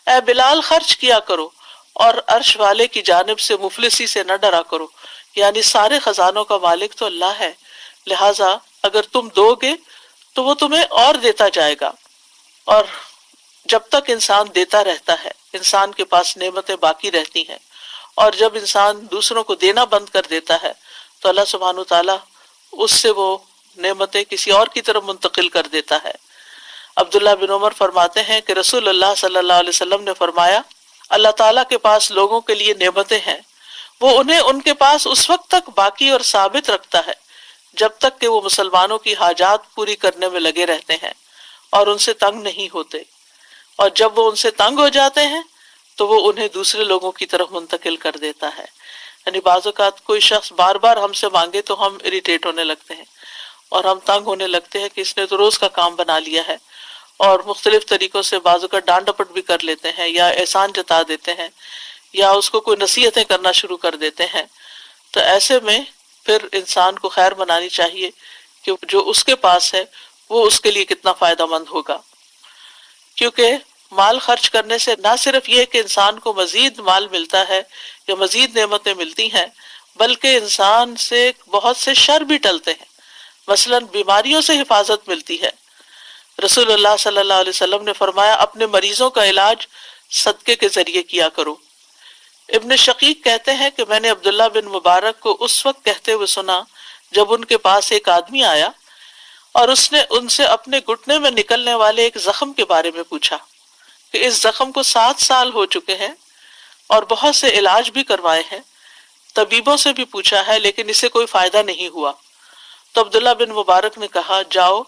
اے بلال خرچ کیا کرو اور عرش والے کی جانب سے مفلسی سے نہ ڈرا کرو. یعنی سارے خزانوں کا مالک تو اللہ ہے، لہٰذا اگر تم دو گے تو وہ تمہیں اور دیتا جائے گا. اور جب تک انسان دیتا رہتا ہے انسان کے پاس نعمتیں باقی رہتی ہیں، اور جب انسان دوسروں کو دینا بند کر دیتا ہے تو اللہ سبحانہ تعالیٰ اس سے وہ نعمتیں کسی اور کی طرف منتقل کر دیتا ہے. عبداللہ بن عمر فرماتے ہیں کہ رسول اللہ صلی اللہ علیہ وسلم نے فرمایا، اللہ تعالیٰ کے پاس لوگوں کے لیے نعمتیں ہیں، وہ انہیں ان کے پاس اس وقت تک باقی اور ثابت رکھتا ہے جب تک کہ وہ مسلمانوں کی حاجات پوری کرنے میں لگے رہتے ہیں اور ان سے تنگ نہیں ہوتے، اور جب وہ ان سے تنگ ہو جاتے ہیں تو وہ انہیں دوسرے لوگوں کی طرف منتقل کر دیتا ہے. یعنی بعض اوقات کوئی شخص بار بار ہم سے مانگے تو ہم اریٹیٹ ہونے لگتے ہیں اور ہم تنگ ہونے لگتے ہیں کہ اس نے تو روز کا کام بنا لیا ہے، اور مختلف طریقوں سے بعض اوقات ڈانٹ ڈپٹ بھی کر لیتے ہیں یا احسان جتا دیتے ہیں یا اس کو کوئی نصیحتیں کرنا شروع کر دیتے ہیں. تو ایسے میں پھر انسان کو خیر منانی چاہیے کہ جو اس کے پاس ہے وہ اس کے لیے کتنا فائدہ مند ہوگا. کیونکہ مال خرچ کرنے سے نہ صرف یہ کہ انسان کو مزید مال ملتا ہے یا مزید نعمتیں ملتی ہیں، بلکہ انسان سے بہت سے شر بھی ٹلتے ہیں. مثلا بیماریوں سے حفاظت ملتی ہے. رسول اللہ صلی اللہ علیہ وسلم نے فرمایا، اپنے مریضوں کا علاج صدقے کے ذریعے کیا کرو. ابن شقیق کہتے ہیں کہ میں نے عبداللہ بن مبارک کو اس وقت کہتے ہوئے سنا جب ان کے پاس ایک آدمی آیا اور اس نے ان سے اپنے گھٹنے میں نکلنے والے ایک زخم کے بارے میں پوچھا کہ اس زخم کو 7 سال ہو چکے ہیں اور بہت سے علاج بھی کروائے ہیں، طبیبوں سے بھی پوچھا ہے لیکن اسے کوئی فائدہ نہیں ہوا. تو عبداللہ بن مبارک نے کہا، جاؤ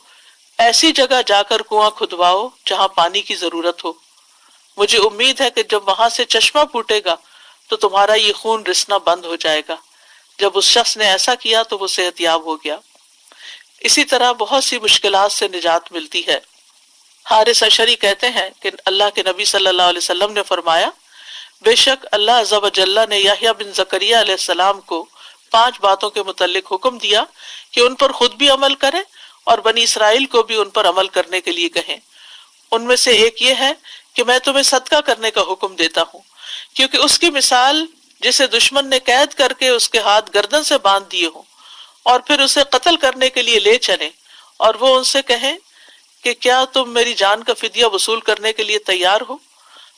ایسی جگہ جا کر کنواں کھدواؤ جہاں پانی کی ضرورت ہو، مجھے امید ہے کہ جب وہاں سے چشمہ پھوٹے گا تو تمہارا یہ خون رسنا بند ہو جائے گا. جب اس شخص نے ایسا کیا تو وہ صحت یاب ہو گیا. اسی طرح بہت سی مشکلات سے نجات ملتی ہے. حارث اشعری کہتے ہیں کہ اللہ کے نبی صلی اللہ علیہ وسلم نے فرمایا، بے شک اللہ عز و جل نے یحییٰ بن زکریہ علیہ السلام کو 5 باتوں کے متعلق حکم دیا کہ ان پر خود بھی عمل کریں اور بنی اسرائیل کو بھی ان پر عمل کرنے کے لیے کہیں۔ ان میں سے ایک یہ ہے کہ میں تمہیں صدقہ کرنے کا حکم دیتا ہوں، کیونکہ اس کی مثال جسے دشمن نے قید کر کے اس کے ہاتھ گردن سے باندھ دیے ہوں اور پھر اسے قتل کرنے کے لیے لے چلیں، اور وہ ان سے کہیں کہ کیا تم میری جان کا فدیہ وصول کرنے کے لیے تیار ہو؟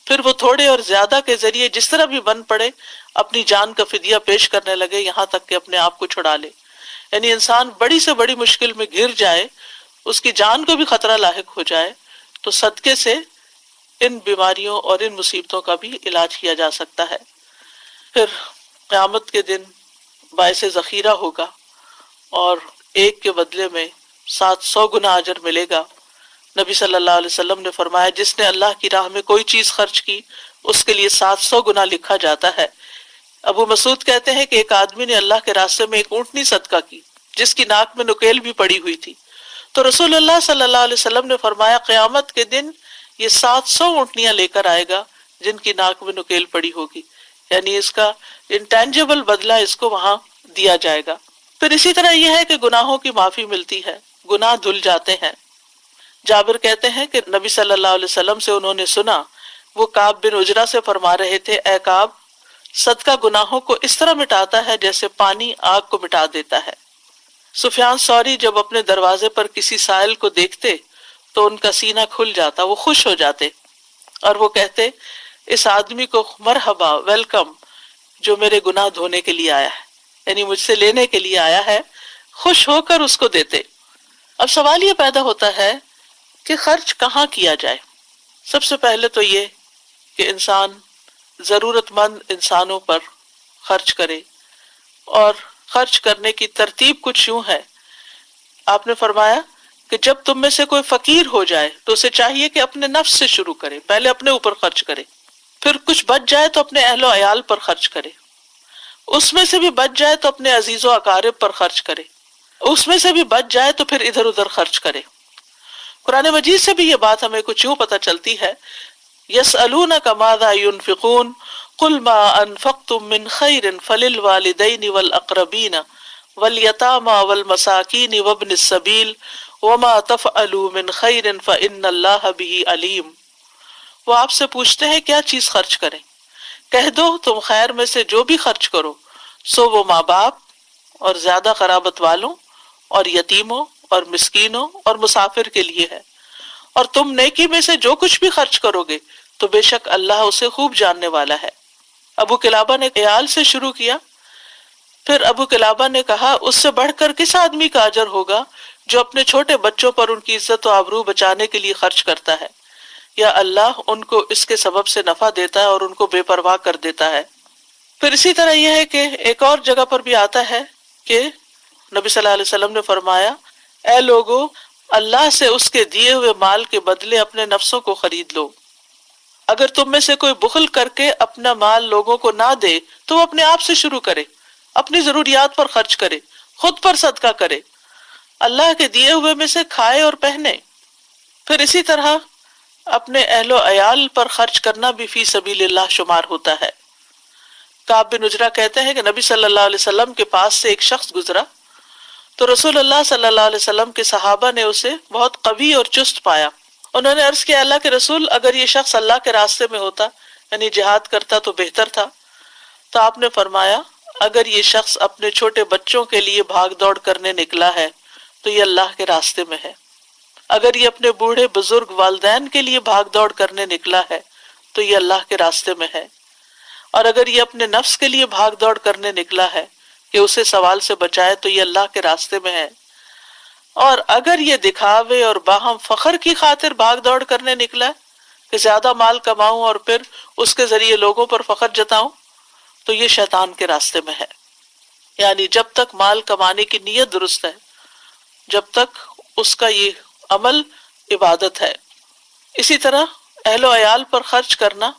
پھر وہ تھوڑے اور زیادہ کے ذریعے جس طرح بھی بن پڑے اپنی جان کا فدیہ پیش کرنے لگے، یہاں تک کہ اپنے آپ کو چھڑا لے۔ یعنی انسان بڑی سے بڑی مشکل میں گر جائے، اس کی جان کو بھی خطرہ لاحق ہو جائے، تو صدقے سے ان بیماریوں اور ان مصیبتوں کا بھی علاج کیا جا سکتا ہے۔ پھر قیامت کے دن باعث ذخیرہ ہوگا اور ایک کے بدلے میں 700 گنا اجر ملے گا۔ نبی صلی اللہ علیہ وسلم نے فرمایا جس نے اللہ کی راہ میں کوئی چیز خرچ کی اس کے لیے 700 گنا لکھا جاتا ہے۔ ابو مسعود کہتے ہیں کہ ایک آدمی نے اللہ کے راستے میں ایک اونٹنی صدقہ کی جس کی ناک میں نکیل بھی پڑی ہوئی تھی، تو رسول اللہ صلی اللہ علیہ وسلم نے فرمایا قیامت کے دن یہ 700 اونٹنیاں لے کر آئے گا جن کی ناک میں نکیل پڑی ہوگی، یعنی اس کا انٹینجیبل بدلہ اس کو وہاں دیا جائے گا۔ پھر اسی طرح یہ ہے کہ گناہوں کی معافی ملتی ہے، گناہ دھل جاتے ہیں۔ جابر کہتے ہیں کہ نبی صلی اللہ علیہ وسلم سے انہوں نے سنا، وہ کعب بن عجرہ سے فرما رہے تھے، اے کعب، صدقہ گناہوں کو اس طرح مٹاتا ہے جیسے پانی آگ کو مٹا دیتا ہے۔ سفیان ثوری جب اپنے دروازے پر کسی سائل کو دیکھتے تو ان کا سینہ کھل جاتا، وہ خوش ہو جاتے اور وہ کہتے اس آدمی کو مرحبا، ویلکم، جو میرے گناہ دھونے کے لیے آیا ہے، یعنی مجھ سے لینے کے لیے آیا ہے، خوش ہو کر اس کو دیتے۔ اب سوال یہ پیدا ہوتا ہے کہ خرچ کہاں کیا جائے؟ سب سے پہلے تو یہ کہ انسان ضرورت مند انسانوں پر خرچ کرے، اور خرچ کرنے کی ترتیب کچھ یوں ہے۔ آپ نے فرمایا کہ جب تم میں سے کوئی فقیر ہو جائے تو اسے چاہیے کہ اپنے نفس سے شروع کرے، پہلے اپنے اوپر خرچ کرے، پھر کچھ بچ جائے تو اپنے اہل و عیال پر خرچ کرے، اس میں سے بھی بچ جائے تو اپنے عزیز و اقارب پر خرچ کرے، اس میں سے بھی بچ جائے تو پھر ادھر ادھر خرچ کرے۔ قرآن مجید سے بھی یہ بات ہمیں کچھ یوں پتہ چلتی ہے، يَسْأَلُونَكَ مَاذَا يُنْفِقُونَ قُلْ مَا أَنفَقْتُم مِّنْ خَيْرٍ فَلِلْوَالِدَيْنِ وَالْأَقْرَبِينَ وَالْيَتَامَى وَالْمَسَاكِينِ وَابْنِ السَّبِيلِ وَمَا تَفْعَلُوا مِنْ خَيْرٍ فَإِنَّ اللَّهَ بِهِ عَلِيمٌ۔ وہ آپ سے پوچھتے ہیں کیا چیز خرچ کریں؟ کہہ دو تم خیر میں سے جو بھی خرچ کرو سو وہ ماں باپ اور زیادہ قرابت والوں اور یتیموں اور مسکینوں اور مسافر کے لیے ہے، اور تم نیکی میں سے جو کچھ بھی خرچ کرو گے تو بے شک اللہ اسے خوب جاننے والا ہے۔ ابو قلابہ نے عیال سے شروع کیا، پھر ابو قلابہ نے کہا اس سے بڑھ کر کس آدمی کا اجر ہوگا جو اپنے چھوٹے بچوں پر ان کی عزت و آبرو بچانے کے لیے خرچ کرتا ہے، یا اللہ ان کو اس کے سبب سے نفع دیتا ہے اور ان کو بے پرواہ کر دیتا ہے۔ پھر اسی طرح یہ ہے کہ ایک اور جگہ پر بھی آتا ہے کہ نبی صلی اللہ علیہ وسلم نے فرمایا، اے لوگو، اللہ سے اس کے دیے ہوئے مال کے بدلے اپنے نفسوں کو خرید لو۔ اگر تم میں سے کوئی بخل کر کے اپنا مال لوگوں کو نہ دے تو وہ اپنے آپ سے شروع کرے، اپنی ضروریات پر خرچ کرے، خود پر صدقہ کرے، اللہ کے دیے ہوئے میں سے کھائے اور پہنے۔ پھر اسی طرح اپنے اہل و عیال پر خرچ کرنا بھی فی سبیل اللہ شمار ہوتا ہے۔ کعب بن عجرہ کہتے ہیں کہ نبی صلی اللہ علیہ وسلم کے پاس سے ایک شخص گزرا تو رسول اللہ صلی اللہ علیہ وسلم کے صحابہ نے اسے بہت قوی اور چست پایا۔ انہوں نے عرض کیا، اللہ کے رسول، اگر یہ شخص اللہ کے راستے میں ہوتا، یعنی جہاد کرتا تو بہتر تھا۔ تو آپ نے فرمایا، اگر یہ شخص اپنے چھوٹے بچوں کے لیے بھاگ دوڑ کرنے نکلا ہے تو یہ اللہ کے راستے میں ہے، اگر یہ اپنے بوڑھے بزرگ والدین کے لیے بھاگ دوڑ کرنے نکلا ہے تو یہ اللہ کے راستے میں ہے، اور اگر یہ اپنے نفس کے لیے بھاگ دوڑ کرنے نکلا ہے کہ اسے سوال سے بچائے تو یہ اللہ کے راستے میں ہے، اور اگر یہ دکھاوے اور باہم فخر کی خاطر بھاگ دوڑ کرنے نکلا ہے کہ زیادہ مال کماؤں اور پھر اس کے ذریعے لوگوں پر فخر جتاؤں تو یہ شیطان کے راستے میں ہے۔ یعنی جب تک مال کمانے کی نیت درست ہے، جب تک اس کا یہ عمل عبادت ہے۔ اسی طرح اہل و عیال پر خرچ کرنا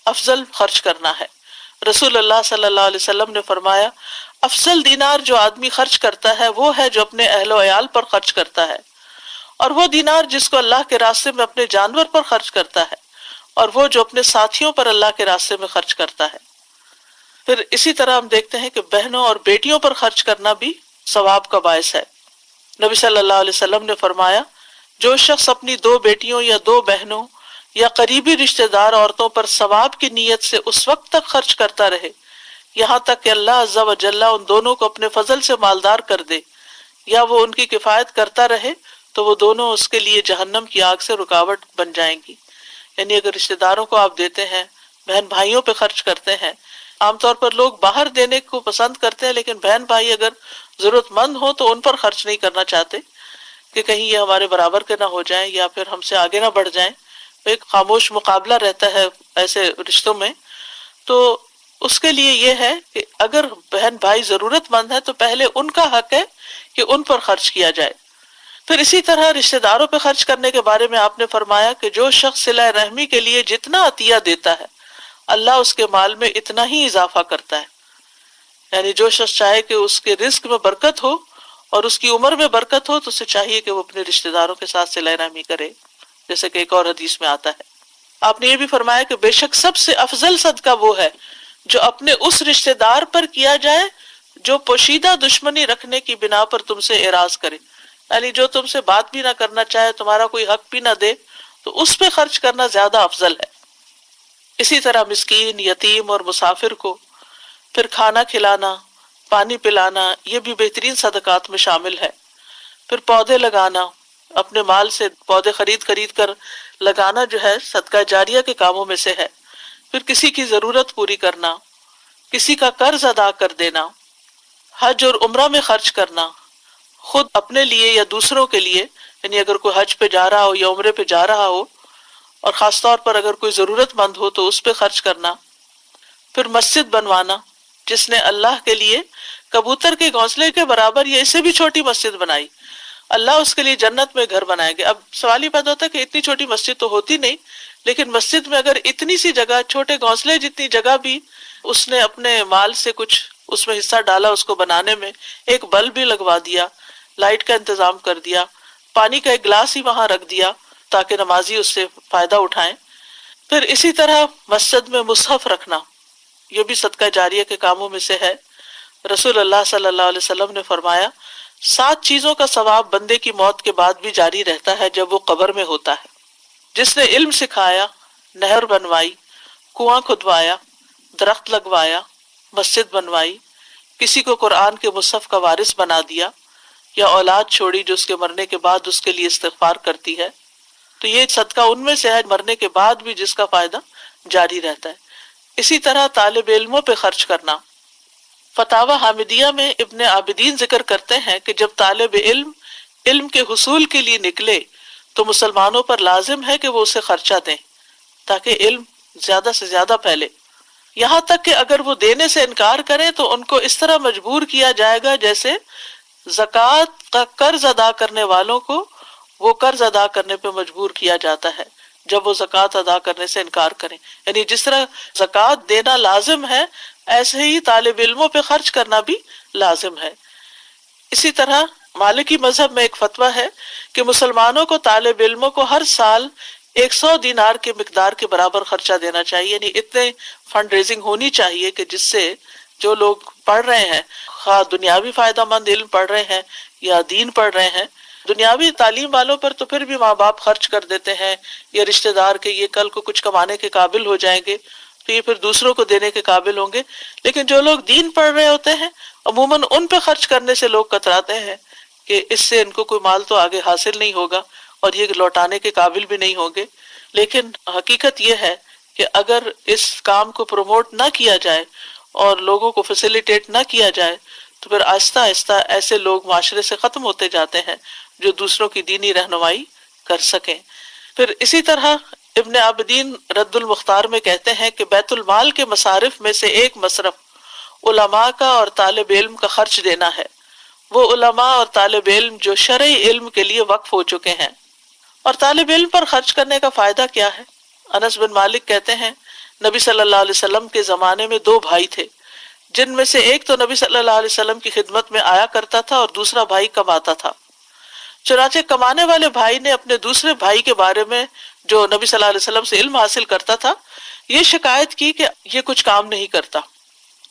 افضل خرچ کرنا ہے۔ رسول اللہ صلی اللہ علیہ وسلم نے فرمایا، افضل دینار جو آدمی خرچ کرتا ہے وہ ہے جو اپنے اہل و عیال پر خرچ کرتا ہے، اور وہ دینار جس کو اللہ کے راستے میں اپنے جانور پر خرچ کرتا ہے اور وہ جو اپنے ساتھیوں پر اللہ کے راستے میں خرچ کرتا ہے۔ پھر اسی طرح ہم دیکھتے ہیں کہ بہنوں اور بیٹیوں پر خرچ کرنا بھی ثواب کا باعث ہے۔ نبی صلی اللہ علیہ وسلم نے فرمایا، جو شخص اپنی 2 بیٹیوں یا 2 بہنوں یا قریبی رشتہ دار عورتوں پر ثواب کی نیت سے اس وقت تک خرچ کرتا رہے یہاں تک کہ اللہ عز و جل ان دونوں کو اپنے فضل سے مالدار کر دے، یا وہ ان کی کفایت کرتا رہے، تو وہ دونوں اس کے لیے جہنم کی آگ سے رکاوٹ بن جائیں گی۔ یعنی اگر رشتہ داروں کو آپ دیتے ہیں، بہن بھائیوں پہ خرچ کرتے ہیں، عام طور پر لوگ باہر دینے کو پسند کرتے ہیں، لیکن بہن بھائی اگر ضرورت مند ہو تو ان پر خرچ نہیں کرنا چاہتے کہ کہیں یہ ہمارے برابر کے نہ ہو جائیں یا پھر ہم سے آگے نہ بڑھ جائیں۔ ایک خاموش مقابلہ رہتا ہے ایسے رشتوں میں۔ تو اس کے لیے یہ ہے کہ اگر بہن بھائی ضرورت مند ہے تو پہلے ان کا حق ہے کہ ان پر خرچ کیا جائے۔ پھر اسی طرح رشتہ داروں پہ خرچ کرنے کے بارے میں آپ نے فرمایا کہ جو شخص صلہ رحمی کے لیے جتنا عطیہ دیتا ہے اللہ اس کے مال میں اتنا ہی اضافہ کرتا ہے۔ یعنی جو شخص چاہے کہ اس کے رزق میں برکت ہو اور اس کی عمر میں برکت ہو تو اسے چاہیے کہ وہ اپنے رشتہ داروں کے ساتھ صلہ رحمی کرے، جیسے کہ ایک اور حدیث میں آتا ہے۔ آپ نے یہ بھی فرمایا کہ بے شک سب سے افضل صدقہ وہ ہے جو اپنے اس رشتہ دار پر کیا جائے جو پوشیدہ دشمنی رکھنے کی بنا پر تم سے اعراض کرے، یعنی جو تم سے بات بھی نہ کرنا چاہے، تمہارا کوئی حق بھی نہ دے، تو اس پہ خرچ کرنا زیادہ افضل ہے۔ اسی طرح مسکین، یتیم اور مسافر کو پھر کھانا کھلانا، پانی پلانا، یہ بھی بہترین صدقات میں شامل ہے۔ پھر پودے لگانا، اپنے مال سے پودے خرید کر لگانا جو ہے صدقہ جاریہ کے کاموں میں سے ہے۔ پھر کسی کی ضرورت پوری کرنا، کسی کا قرض ادا کر دینا، حج اور عمرہ میں خرچ کرنا، خود اپنے لیے یا دوسروں کے لیے، یعنی اگر کوئی حج پہ جا رہا ہو یا عمرے پہ جا رہا ہو، اور خاص طور پر اگر کوئی ضرورت مند ہو تو اس پہ خرچ کرنا۔ پھر مسجد بنوانا، جس نے اللہ کے لیے کبوتر کے گھونسلے کے برابر یا اس سے بھی چھوٹی مسجد بنائی، اللہ اس کے لیے جنت میں گھر بنائیں گے۔ اب سوال یہ پیدا ہوتا ہے کہ اتنی چھوٹی مسجد تو ہوتی نہیں، لیکن مسجد میں اگر اتنی سی جگہ، چھوٹے گھونسلے جتنی جگہ بھی اس نے اپنے مال سے کچھ اس میں حصہ ڈالا، اس کو بنانے میں ایک بلب بھی لگوا دیا، لائٹ کا انتظام کر دیا، پانی کا ایک گلاس ہی وہاں رکھ دیا تاکہ نمازی اس سے فائدہ اٹھائیں۔ پھر اسی طرح مسجد میں مصحف رکھنا، یہ بھی صدقہ جاریہ کے کاموں میں سے ہے۔ رسول اللہ صلی اللہ علیہ وسلم نے فرمایا 7 چیزوں کا ثواب بندے کی موت کے بعد بھی جاری رہتا ہے جب وہ قبر میں ہوتا ہے: جس نے علم سکھایا، نہر بنوائی، کنواں کھدوایا، درخت لگوایا، مسجد بنوائی، کسی کو قرآن کے مصحف کا وارث بنا دیا، یا اولاد چھوڑی جو اس کے مرنے کے بعد اس کے لیے استغفار کرتی ہے۔ تو یہ صدقہ ان میں سے ہے مرنے کے بعد بھی جس کا فائدہ جاری رہتا ہے۔ اسی طرح طالب علموں پہ خرچ کرنا۔ فتاوی حامدیہ میں ابن عابدین ذکر کرتے ہیں کہ جب طالب علم کے حصول کے لیے نکلے تو مسلمانوں پر لازم ہے کہ وہ اسے خرچہ دیں تاکہ علم زیادہ سے زیادہ پھیلے، یہاں تک کہ اگر وہ دینے سے انکار کریں تو ان کو اس طرح مجبور کیا جائے گا جیسے زکوٰۃ کا قرض ادا کرنے والوں کو وہ قرض ادا کرنے پہ مجبور کیا جاتا ہے جب وہ زکوٰۃ ادا کرنے سے انکار کریں۔ یعنی جس طرح زکوٰۃ دینا لازم ہے، ایسے ہی طالب علموں پہ خرچ کرنا بھی لازم ہے۔ اسی طرح مالکی مذہب میں ایک فتویٰ ہے کہ مسلمانوں کو طالب علموں کو ہر سال 100 دینار کے مقدار کے برابر خرچہ دینا چاہیے، یعنی اتنے فنڈ ریزنگ ہونی چاہیے کہ جس سے جو لوگ پڑھ رہے ہیں، خواہ دنیاوی فائدہ مند علم پڑھ رہے ہیں یا دین پڑھ رہے ہیں، دنیاوی تعلیم والوں پر تو پھر بھی ماں باپ خرچ کر دیتے ہیں یا رشتہ دار کے یہ کل کو کچھ کمانے کے قابل ہو جائیں گے تو یہ پھر دوسروں کو دینے کے قابل ہوں گے، لیکن جو لوگ دین پڑھ رہے ہوتے ہیں عموماً ان پہ خرچ کرنے سے لوگ کتراتے ہیں کہ اس سے ان کو کوئی مال تو آگے حاصل نہیں ہوگا اور یہ لوٹانے کے قابل بھی نہیں ہوں گے۔ لیکن حقیقت یہ ہے کہ اگر اس کام کو پروموٹ نہ کیا جائے اور لوگوں کو فیسیلیٹیٹ نہ کیا جائے تو پھر آہستہ آہستہ ایسے لوگ معاشرے سے ختم ہوتے جاتے ہیں جو دوسروں کی دینی رہنمائی کر سکیں۔ پھر اسی طرح ابن عابدین رد المختار میں کہتے ہیں کہ بیت المال کے مصارف میں سے ایک مصرف علماء کا اور طالب علم کا خرچ دینا ہے، وہ علماء اور طالب علم جو شرعی علم کے لیے وقف ہو چکے ہیں۔ اور طالب علم پر خرچ کرنے کا فائدہ کیا ہے؟ انس بن مالک کہتے ہیں نبی صلی اللہ علیہ وسلم کے زمانے میں 2 بھائی تھے، جن میں سے ایک تو نبی صلی اللہ علیہ وسلم کی خدمت میں آیا کرتا تھا اور دوسرا بھائی کماتا تھا۔ چنانچہ کمانے والے بھائی نے اپنے دوسرے بھائی کے بارے میں جو نبی صلی اللہ علیہ وسلم سے علم حاصل کرتا تھا یہ شکایت کی کہ یہ کچھ کام نہیں کرتا.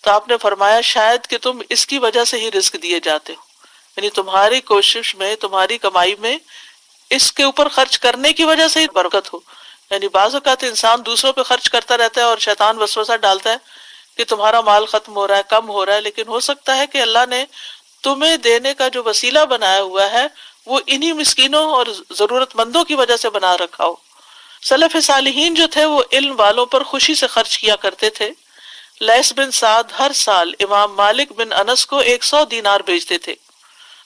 تو آپ نے فرمایا شاید کہ تم اس کی وجہ سے ہی رزق دیے جاتے ہو، یعنی تمہاری کوشش میں، تمہاری کمائی میں اس کے اوپر خرچ کرنے کی وجہ سے ہی برکت ہو. یعنی بعض اوقات انسان دوسروں پہ خرچ کرتا رہتا ہے اور شیطان وسوسہ ڈالتا ہے کہ تمہارا مال ختم ہو رہا ہے، کم ہو رہا ہے، لیکن ہو سکتا ہے کہ اللہ نے تمہیں دینے کا جو وسیلہ بنایا ہوا ہے وہ انہی مسکینوں اور ضرورت مندوں کی وجہ سے بنا رکھا ہو. سلف صالحین جو تھے وہ علم والوں پر خوشی سے خرچ کیا کرتے تھے. لیث بن سعد ہر سال امام مالک بن انس کو 100 دینار بھیجتے تھے.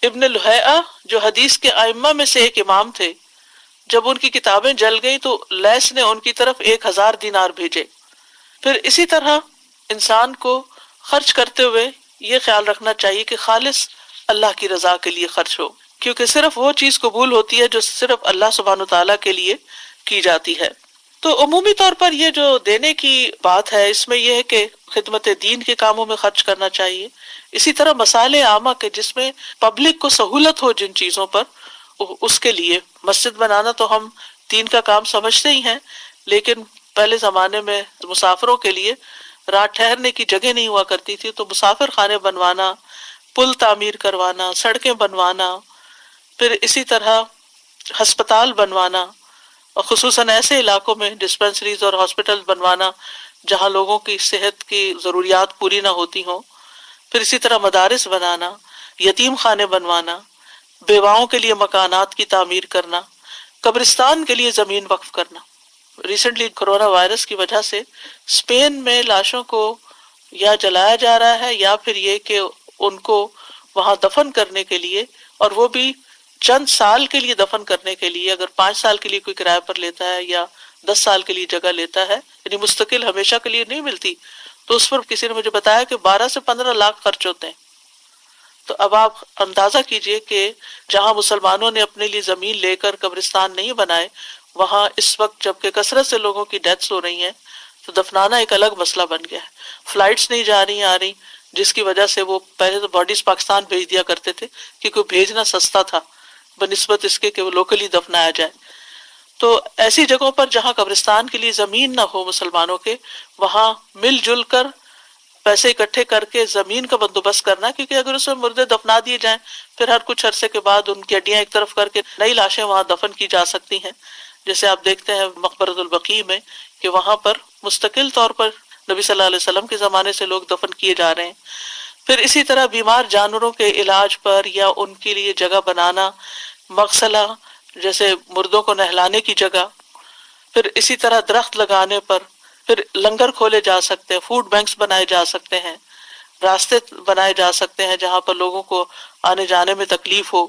ابن لہیعہ جو حدیث کے ائمہ میں سے ایک امام تھے، جب ان کی کتابیں جل گئیں تو لیث نے ان کی طرف 1000 دینار بھیجے. پھر اسی طرح انسان کو خرچ کرتے ہوئے یہ خیال رکھنا چاہیے کہ خالص اللہ کی رضا کے لیے خرچ ہو، کیونکہ صرف وہ چیز قبول ہوتی ہے جو صرف اللہ سبحانہ تعالیٰ کے لیے کی جاتی ہے. تو عمومی طور پر یہ جو دینے کی بات ہے اس میں یہ ہے کہ خدمت دین کے کاموں میں خرچ کرنا چاہیے. اسی طرح مسائل عامہ کے جس میں پبلک کو سہولت ہو جن چیزوں پر، اس کے لیے مسجد بنانا تو ہم دین کا کام سمجھتے ہی ہیں، لیکن پہلے زمانے میں مسافروں کے لیے رات ٹھہرنے کی جگہ نہیں ہوا کرتی تھی، تو مسافر خانے بنوانا، پل تعمیر کروانا، سڑکیں بنوانا، پھر اسی طرح ہسپتال بنوانا، اور خصوصاً ایسے علاقوں میں ڈسپنسریز اور ہاسپٹل بنوانا جہاں لوگوں کی صحت کی ضروریات پوری نہ ہوتی ہوں. پھر اسی طرح مدارس بنانا، یتیم خانے بنوانا، بیواؤں کے لیے مکانات کی تعمیر کرنا، قبرستان کے لیے زمین وقف کرنا. ریسنٹلی کرونا وائرس کی وجہ سے اسپین میں لاشوں کو یا جلایا جا رہا ہے یا پھر یہ کہ ان کو وہاں دفن کرنے کے لیے، اور وہ بھی چند سال کے لیے دفن کرنے کے لیے، اگر 5 سال کے لیے کوئی کرایہ پر لیتا ہے یا 10 سال کے لیے جگہ لیتا ہے، یعنی مستقل ہمیشہ کے لیے نہیں ملتی، تو اس پر کسی نے مجھے بتایا کہ 12 سے 15 لاکھ خرچ ہوتے ہیں. تو اب آپ اندازہ کیجئے کہ جہاں مسلمانوں نے اپنے لیے زمین لے کر قبرستان نہیں بنائے، وہاں اس وقت جبکہ کثرت سے لوگوں کی ڈیتھس ہو رہی ہیں تو دفنانا ایک الگ مسئلہ بن گیا ہے. فلائٹس نہیں جا رہی آ رہی، جس کی وجہ سے وہ پہلے تو باڈیز پاکستان بھیج دیا کرتے تھے کیونکہ بھیجنا سستا تھا بنسبت اس کے کہ وہ لوکلی دفنایا جائے. تو ایسی جگہوں پر جہاں قبرستان کے لیے زمین نہ ہو مسلمانوں کے، وہاں مل جل کر پیسے اکٹھے کر کے زمین کا بندوبست کرنا، کیونکہ اگر اس میں مردے دفنا دیے جائیں پھر ہر کچھ عرصے کے بعد ان کی ہڈیاں ایک طرف کر کے نئی لاشیں وہاں دفن کی جا سکتی ہیں. جیسے آپ دیکھتے ہیں مقبرۃ البقیع میں کہ وہاں پر مستقل طور پر نبی صلی اللہ علیہ وسلم کے زمانے سے لوگ دفن کیے جا رہے ہیں. پھر اسی طرح بیمار جانوروں کے علاج پر یا ان کے لیے جگہ بنانا، مغسلہ جیسے مردوں کو نہلانے کی جگہ، پھر اسی طرح درخت لگانے پر، پھر لنگر کھولے جا سکتے ہیں، فوڈ بینکس بنائے جا سکتے ہیں، راستے بنائے جا سکتے ہیں جہاں پر لوگوں کو آنے جانے میں تکلیف ہو،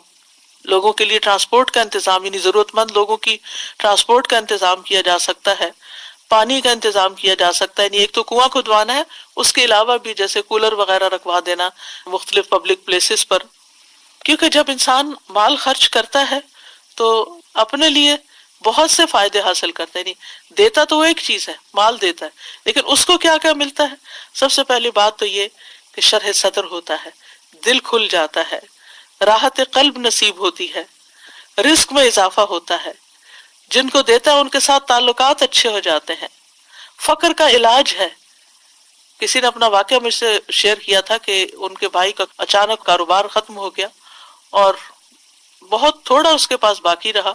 لوگوں کے لیے ٹرانسپورٹ کا انتظام، یعنی ضرورت مند لوگوں کی ٹرانسپورٹ کا انتظام کیا جا سکتا ہے، پانی کا انتظام کیا جا سکتا ہے. یعنی ایک تو کنواں کھدوانا ہے، اس کے علاوہ بھی جیسے کولر وغیرہ رکھوا دینا مختلف پبلک پلیسز پر. کیونکہ جب انسان مال خرچ کرتا ہے تو اپنے لیے بہت سے فائدے حاصل کرتا ہے. نہیں دیتا تو وہ ایک چیز ہے، مال دیتا ہے، لیکن اس کو کیا کیا ملتا ہے؟ سب سے پہلی بات تو یہ کہ شرح صدر ہوتا ہے، دل کھل جاتا ہے، راحت قلب نصیب ہوتی ہے، رزق میں اضافہ ہوتا ہے، جن کو دیتا ہے ان کے ساتھ تعلقات اچھے ہو جاتے ہیں، فقر کا علاج ہے. کسی نے اپنا واقعہ مجھ سے شیئر کیا تھا کہ ان کے بھائی کا اچانک کاروبار ختم ہو گیا اور بہت تھوڑا اس کے پاس باقی رہا،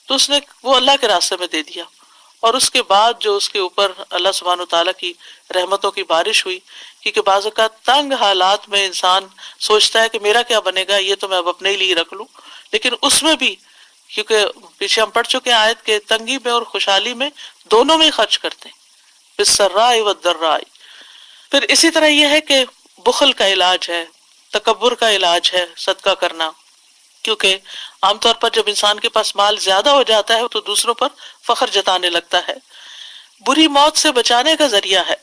تو اس نے وہ اللہ کے راستے میں دے دیا، اور اس کے بعد جو اس کے اوپر اللہ سبحانہ وتعالیٰ کی رحمتوں کی بارش ہوئی. کیونکہ بعض اوقات تنگ حالات میں انسان سوچتا ہے کہ میرا کیا بنے گا، یہ تو میں اب اپنے لیے رکھ لوں، لیکن اس میں بھی کیونکہ پیچھے ہم پڑھ چکے ہیں آیت کے تنگی میں اور خوشحالی میں دونوں میں ہی خرچ کرتے ہیں، بالسراء والضراء. پھر اسی طرح یہ ہے کہ بخل کا علاج ہے، تکبر کا علاج ہے صدقہ کرنا، کیونکہ عام طور پر جب انسان کے پاس مال زیادہ ہو جاتا ہے تو دوسروں پر فخر جتانے لگتا ہے. بری موت سے بچانے کا ذریعہ ہے،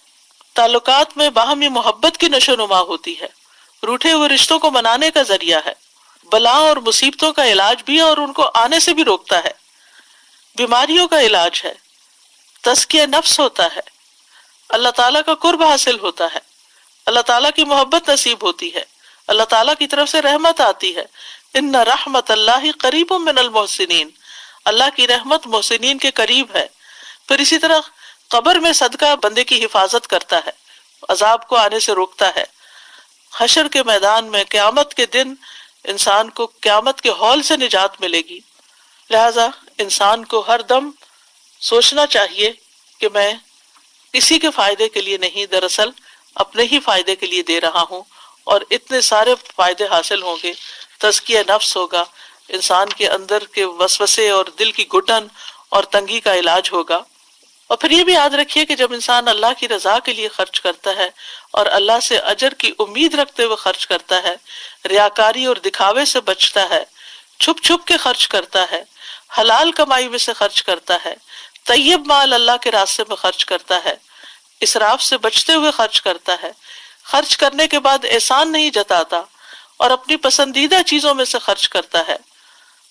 تعلقات میں باہمی محبت کی نشو نما ہوتی ہے، روٹھے ہوئے رشتوں کو منانے کا ذریعہ ہے، بلاؤں اور مصیبتوں کا علاج بھی ہے اور ان کو آنے سے بھی روکتا ہے، بیماریوں کا علاج ہے، تزکیہ نفس ہوتا ہے، اللہ تعالیٰ کا قرب حاصل ہوتا ہے، اللہ تعالیٰ کی محبت نصیب ہوتی ہے، اللہ تعالیٰ کی طرف سے رحمت آتی ہے. ان رحمت اللہ قریب من المحسنین، اللہ کی رحمت محسنین کے قریب ہے۔ پھر اسی طرح قبر میں صدقہ بندے کی حفاظت کرتا ہے، عذاب کو آنے سے روکتا ہے۔ حشر کے میدان میں قیامت کے دن انسان کو قیامت کے ہول سے نجات ملے گی۔ لہذا انسان کو ہر دم سوچنا چاہیے کہ میں کسی کے فائدے کے لیے نہیں، دراصل اپنے ہی فائدے کے لیے دے رہا ہوں، اور اتنے سارے فائدے حاصل ہوں گے۔ تزکیہ نفس ہوگا، انسان کے اندر کے وسوسے اور دل کی گھٹن اور تنگی کا علاج ہوگا۔ اور پھر یہ بھی یاد رکھیے کہ جب انسان اللہ کی رضا کے لیے خرچ کرتا ہے اور اللہ سے اجر کی امید رکھتے ہوئے خرچ کرتا ہے، ریاکاری اور دکھاوے سے بچتا ہے، چھپ چھپ کے خرچ کرتا ہے، حلال کمائی میں سے خرچ کرتا ہے، طیب مال اللہ کے راستے میں خرچ کرتا ہے، اسراف سے بچتے ہوئے خرچ کرتا ہے، خرچ کرنے کے بعد احسان نہیں جتاتا اور اپنی پسندیدہ چیزوں میں سے خرچ کرتا ہے،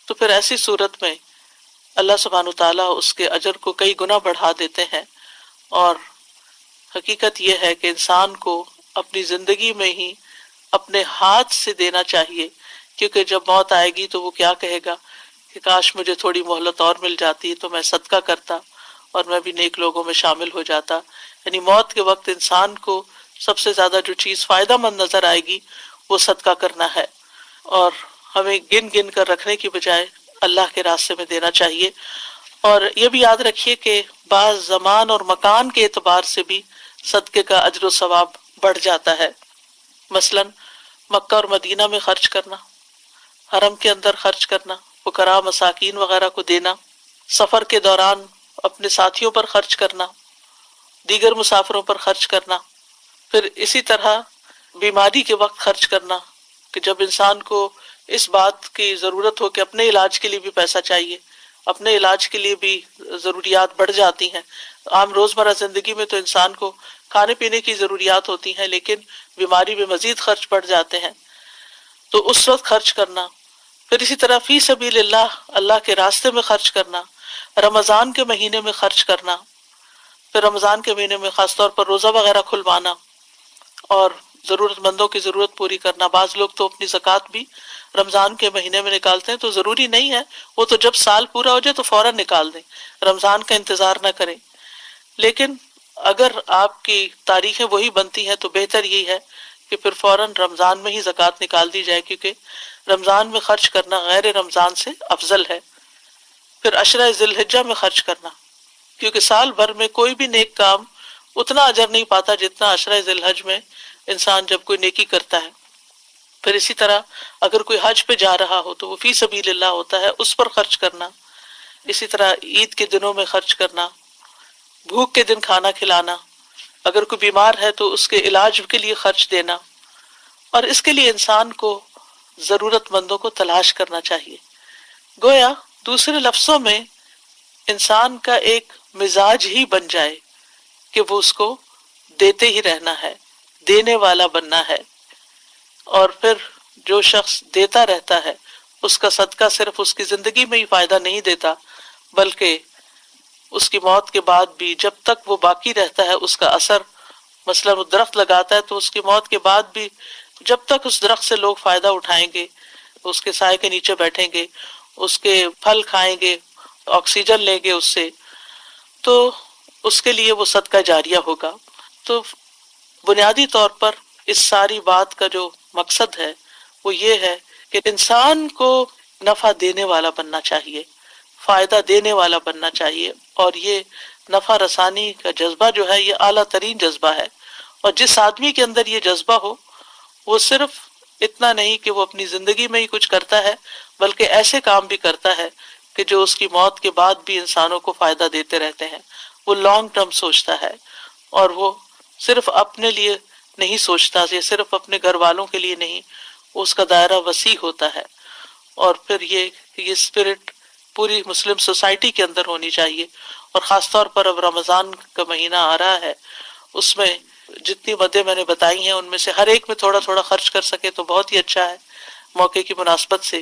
تو پھر ایسی صورت میں اللہ سبحانہ تعالیٰ اس کے اجر کو کئی گنا بڑھا دیتے ہیں۔ اور حقیقت یہ ہے کہ انسان کو اپنی زندگی میں ہی اپنے ہاتھ سے دینا چاہیے، کیونکہ جب موت آئے گی تو وہ کیا کہے گا کہ کاش مجھے تھوڑی مہلت اور مل جاتی تو میں صدقہ کرتا اور میں بھی نیک لوگوں میں شامل ہو جاتا۔ یعنی موت کے وقت انسان کو سب سے زیادہ جو چیز فائدہ مند نظر آئے گی وہ صدقہ کرنا ہے، اور ہمیں گن گن کر رکھنے کی بجائے اللہ کے راستے میں دینا چاہیے۔ اور یہ بھی یاد رکھیے کہ بعض زمان اور مکان کے اعتبار سے بھی صدقے کا اجر و ثواب بڑھ جاتا ہے۔ مثلا مکہ اور مدینہ میں خرچ کرنا، حرم کے اندر خرچ کرنا، فقراء مساکین وغیرہ کو دینا، سفر کے دوران اپنے ساتھیوں پر خرچ کرنا، دیگر مسافروں پر خرچ کرنا، پھر اسی طرح بیماری کے وقت خرچ کرنا کہ جب انسان کو اس بات کی ضرورت ہو کہ اپنے علاج کے لیے بھی پیسہ چاہیے، اپنے علاج کے لیے بھی ضروریات بڑھ جاتی ہیں۔ عام روزمرہ زندگی میں تو انسان کو کھانے پینے کی ضروریات ہوتی ہیں، لیکن بیماری میں مزید خرچ بڑھ جاتے ہیں، تو اس وقت خرچ کرنا۔ پھر اسی طرح فی سبیل اللہ، اللہ کے راستے میں خرچ کرنا، رمضان کے مہینے میں خرچ کرنا، پھر رمضان کے مہینے میں خاص طور پر روزہ وغیرہ کھلوانا اور ضرورت مندوں کی ضرورت پوری کرنا۔ بعض لوگ تو اپنی زکوٰۃ بھی رمضان کے مہینے میں نکالتے ہیں، تو ضروری نہیں ہے، وہ تو جب سال پورا ہو جائے تو فوراً نکال دیں، رمضان کا انتظار نہ کریں۔ لیکن اگر آپ کی تاریخیں وہی بنتی ہیں تو بہتر یہی ہے کہ پھر فوراً رمضان میں ہی زکوٰۃ نکال دی جائے، کیونکہ رمضان میں خرچ کرنا غیر رمضان سے افضل ہے۔ پھر عشرہ ذی الحجہ میں خرچ کرنا، کیونکہ سال بھر میں کوئی بھی نیک کام اتنا اجر نہیں پاتا جتنا عشرہ ذی الحج میں انسان جب کوئی نیکی کرتا ہے۔ پھر اسی طرح اگر کوئی حج پہ جا رہا ہو تو وہ فی سبیل اللہ ہوتا ہے، اس پر خرچ کرنا۔ اسی طرح عید کے دنوں میں خرچ کرنا، بھوک کے دن کھانا کھلانا، اگر کوئی بیمار ہے تو اس کے علاج کے لیے خرچ دینا، اور اس کے لیے انسان کو ضرورت مندوں کو تلاش کرنا چاہیے۔ گویا دوسرے لفظوں میں انسان کا ایک مزاج ہی بن جائے کہ وہ اس کو دیتے ہی رہنا ہے، دینے والا بننا ہے۔ اور پھر جو شخص دیتا رہتا ہے اس کا صدقہ صرف اس کی زندگی میں ہی فائدہ نہیں دیتا، بلکہ اس کی موت کے بعد بھی جب تک وہ باقی رہتا ہے اس کا اثر، مثلا وہ درخت لگاتا ہے تو اس کی موت کے بعد بھی جب تک اس درخت سے لوگ فائدہ اٹھائیں گے، اس کے سائے کے نیچے بیٹھیں گے، اس کے پھل کھائیں گے، آکسیجن لیں گے اس سے، تو اس کے لیے وہ صدقہ جاریہ ہوگا۔ تو بنیادی طور پر اس ساری بات کا جو مقصد ہے وہ یہ ہے کہ انسان کو نفع دینے والا بننا چاہیے، فائدہ دینے والا بننا چاہیے، اور یہ نفع رسانی کا جذبہ جو ہے یہ اعلیٰ ترین جذبہ ہے۔ اور جس آدمی کے اندر یہ جذبہ ہو وہ صرف اتنا نہیں کہ وہ اپنی زندگی میں ہی کچھ کرتا ہے، بلکہ ایسے کام بھی کرتا ہے کہ جو اس کی موت کے بعد بھی انسانوں کو فائدہ دیتے رہتے ہیں۔ وہ لانگ ٹرم سوچتا ہے، اور وہ صرف اپنے لیے نہیں سوچتا، یہ صرف اپنے گھر والوں کے لیے نہیں، اس کا دائرہ وسیع ہوتا ہے۔ اور پھر یہ اسپرٹ پوری مسلم سوسائٹی کے اندر ہونی چاہیے، اور خاص طور پر اب رمضان کا مہینہ آ رہا ہے، اس میں جتنی مدیں میں نے بتائی ہیں ان میں سے ہر ایک میں تھوڑا تھوڑا خرچ کر سکے تو بہت ہی اچھا ہے موقع کی مناسبت سے۔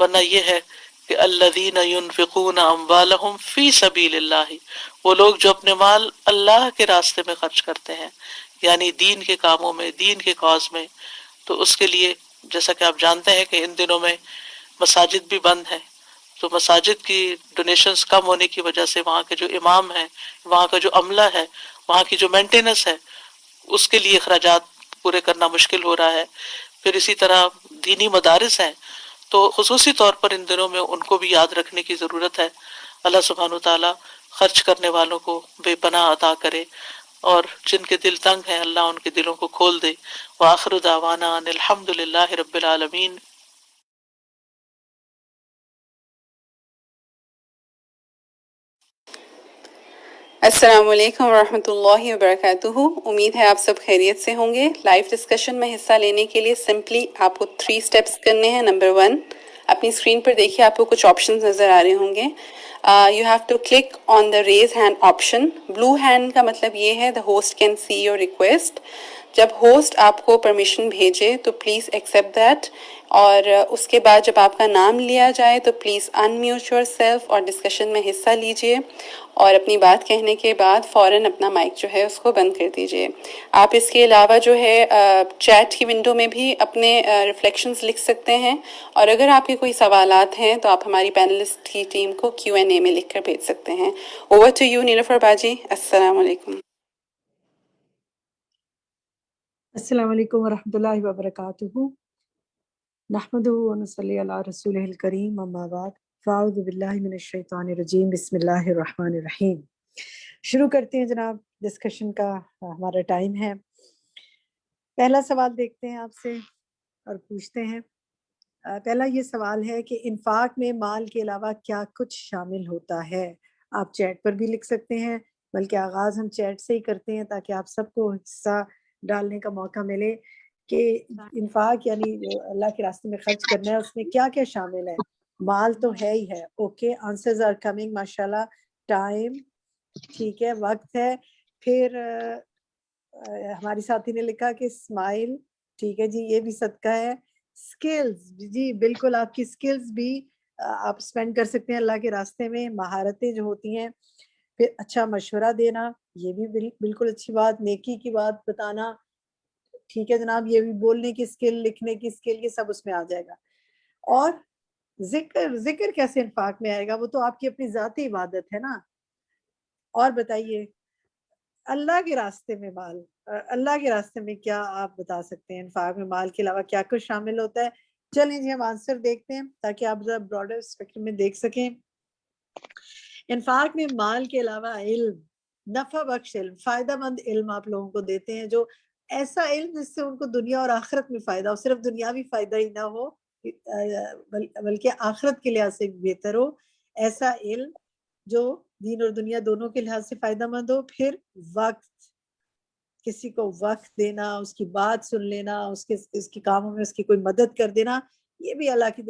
ورنہ یہ ہے کہ الذین ينفقون اموالهم فی سبیل اللہ، وہ لوگ جو اپنے مال اللہ کے راستے میں خرچ کرتے ہیں، یعنی دین کے کاموں میں، دین کے کاز میں۔ تو اس کے لیے جیسا کہ آپ جانتے ہیں کہ ان دنوں میں مساجد بھی بند ہیں، تو مساجد کی ڈونیشنز کم ہونے کی وجہ سے وہاں کے جو امام ہیں، وہاں کا جو عملہ ہے، وہاں کی جو مینٹیننس ہے، اس کے لیے اخراجات پورے کرنا مشکل ہو رہا ہے۔ پھر اسی طرح دینی مدارس ہیں، تو خصوصی طور پر ان دنوں میں ان کو بھی یاد رکھنے کی ضرورت ہے۔ اللہ سبحانہ وتعالیٰ خرچ کرنے والوں کو بے پناہ عطا کرے، اور جن کے دل تنگ ہیں اللہ ان کے دلوں کو کھول دے۔ وآخر دعوانا ان الحمد للہ رب العالمین۔ السلام علیکم ورحمۃ اللہ وبرکاتہ۔ امید ہے آپ سب خیریت سے ہوں گے۔ لائیو ڈسکشن میں حصہ لینے کے لیے سمپلی آپ کو 3 اسٹیپس کرنے ہیں۔ نمبر 1، اپنی اسکرین پر دیکھیے آپ کو کچھ آپشنز نظر آ رہے ہوں گے۔ You have to click on the raise hand option. Blue hand کا مطلب یہ ہے the host can see your request. جب ہوسٹ آپ کو پرمیشن بھیجے تو پلیز ایکسیپٹ دیٹ، اور اس کے بعد جب آپ کا نام لیا جائے تو پلیز انمیوٹ یور سیلف اور ڈسکشن میں حصہ لیجئے، اور اپنی بات کہنے کے بعد فوراً اپنا مائک جو ہے اس کو بند کر دیجئے۔ آپ اس کے علاوہ جو ہے چیٹ کی ونڈو میں بھی اپنے ریفلیکشنز لکھ سکتے ہیں، اور اگر آپ کے کوئی سوالات ہیں تو آپ ہماری پینلسٹ کی ٹیم کو Q&A میں لکھ کر بھیج سکتے ہیں۔ اوور ٹو یو نیلوفر باجی۔ السلام علیکم۔ السلام علیکم ورحمۃ اللہ وبرکاتہ۔ نحمدہ ونصلی علی رسولہ الکریم، اما بعد، فاعوذ باللہ من الشیطان الرجیم، بسم اللہ الرحمن الرحیم۔ شروع کرتے ہیں جناب، ڈسکشن کا ہمارا ٹائم ہے۔ پہلا سوال دیکھتے ہیں آپ سے اور پوچھتے ہیں۔ پہلا یہ سوال ہے کہ انفاق میں مال کے علاوہ کیا کچھ شامل ہوتا ہے؟ آپ چیٹ پر بھی لکھ سکتے ہیں، بلکہ آغاز ہم چیٹ سے ہی کرتے ہیں تاکہ آپ سب کو حصہ ڈالنے کا موقع ملے کہ انفاق یعنی اللہ کے راستے میں خرچ کرنا ہے، اس میں کیا کیا شامل ہے۔ مال تو ہے ہی ہے، اوکے، آنسرز آر کمنگ، ماشاءاللہ۔ ٹائم، ٹھیک ہے، وقت ہے۔ پھر ہماری ساتھی نے لکھا کہ اسمائل، ٹھیک ہے جی، یہ بھی صدقہ ہے۔ سکلز، جی بالکل، آپ کی سکلز بھی آپ اسپینڈ کر سکتے ہیں اللہ کے راستے میں، مہارتیں جو ہوتی ہیں۔ پھر اچھا مشورہ دینا، یہ بھی بالکل اچھی بات، نیکی کی بات بتانا، ٹھیک ہے جناب، یہ بھی بولنے کی سکل، لکھنے کی سکل، یہ سب اس میں آ جائے گا۔ اور ذکر کیسے انفاق میں آئے گا؟ وہ تو آپ کی اپنی ذاتی عبادت ہے نا۔ اور بتائیے اللہ کے راستے میں مال، اللہ کے راستے میں کیا آپ بتا سکتے ہیں؟ انفاق میں مال کے علاوہ کیا کچھ شامل ہوتا ہے؟ چلیں جی ہم آنسر دیکھتے ہیں تاکہ آپ ذرا براڈر اسپیکٹرم میں دیکھ سکیں۔ انفاق میں مال کے علاوہ علم، نفع بخش علم، فائدہ مند علم آپ لوگوں کو دیتے ہیں، جو ایسا علم جس سے ان کو دنیا اور آخرت میں فائدہ ہو، صرف دنیاوی فائدہ ہی نہ ہو بلکہ آخرت کے لحاظ سے بہتر ہو، ایسا علم جو دین اور دنیا دونوں کے لحاظ سے فائدہ مند ہو۔ پھر وقت، کسی کو وقت دینا، اس کی بات سن لینا، اس کے کاموں میں اس کی کوئی مدد کر دینا، یہ بھی اللہ کی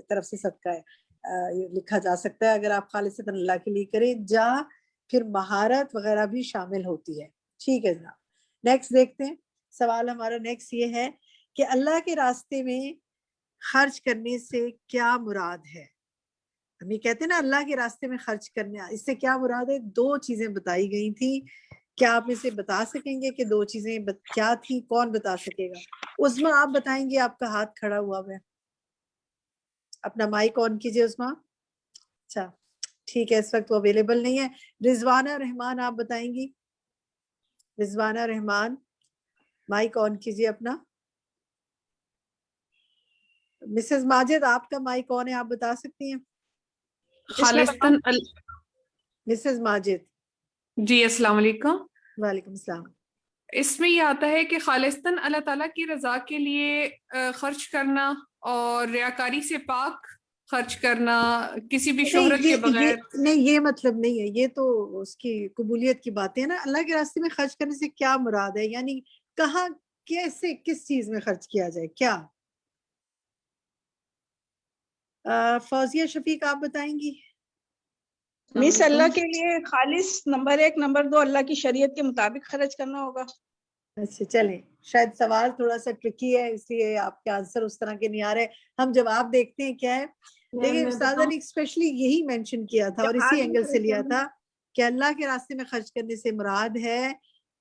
طرف سے صدقہ ہے، لکھا جا سکتا ہے اگر آپ خالصتاً اللہ کے لیے کریں۔ جہاں پھر مہارت وغیرہ بھی شامل ہوتی ہے۔ ٹھیک ہے جناب، نیکسٹ دیکھتے ہیں۔ سوال ہمارا نیکسٹ یہ ہے کہ اللہ کے راستے میں خرچ کرنے سے کیا مراد ہے؟ ہم یہ کہتے ہیں نا اللہ کے راستے میں خرچ کرنا، اس سے کیا مراد ہے؟ 2 چیزیں بتائی گئی تھی، کیا آپ اسے بتا سکیں گے کہ 2 چیزیں کیا تھی؟ کون بتا سکے گا؟ عظمیٰ آپ بتائیں گے، آپ کا ہاتھ کھڑا ہوا ہے، اپنا مائک آن کیجئے عظمیٰ۔ اچھا ٹھیک ہے، اس وقت وہ اویلیبل نہیں ہے۔ رضوانہ رحمان آپ بتائیں گی؟ رضوانہ رحمان مائک آن کیجئے اپنا۔ مسز ماجد آپ کا مائک آن ہے، آپ بتا سکتی ہیں؟ خالصتاً مسز ماجد۔ جی السلام علیکم۔ وعلیکم السلام۔ اس میں یہ آتا ہے کہ خالصتاً اللہ تعالیٰ کی رضا کے لیے خرچ کرنا، اور ریاکاری سے پاک خرچ کرنا، کسی بھی شہرت کے بغیر۔ نہیں یہ مطلب نہیں ہے، یہ تو اس کی قبولیت کی باتیں ہیں نا۔ اللہ کے راستے میں خرچ کرنے سے کیا مراد ہے؟ یعنی کہاں، کیسے، کس چیز میں خرچ کیا جائے؟ کیا فوزیہ شفیق آپ بتائیں گی؟ مس اللہ کے لیے خالص نمبر 1، نمبر 2 اللہ کی شریعت کے مطابق خرچ کرنا ہوگا۔ اچھا چلیں، شاید سوال تھوڑا سا ٹرکی ہے، اس لیے آپ کے آنسر اس طرح کے نہیں آ رہے۔ ہم جواب دیکھتے ہیں کیا ہے۔ دیکھیں استاذہ نے اسپیشلی یہی مینشن کیا تھا اور اسی اینگل سے لیا تھا کہ اللہ کے راستے میں خرچ کرنے سے مراد ہے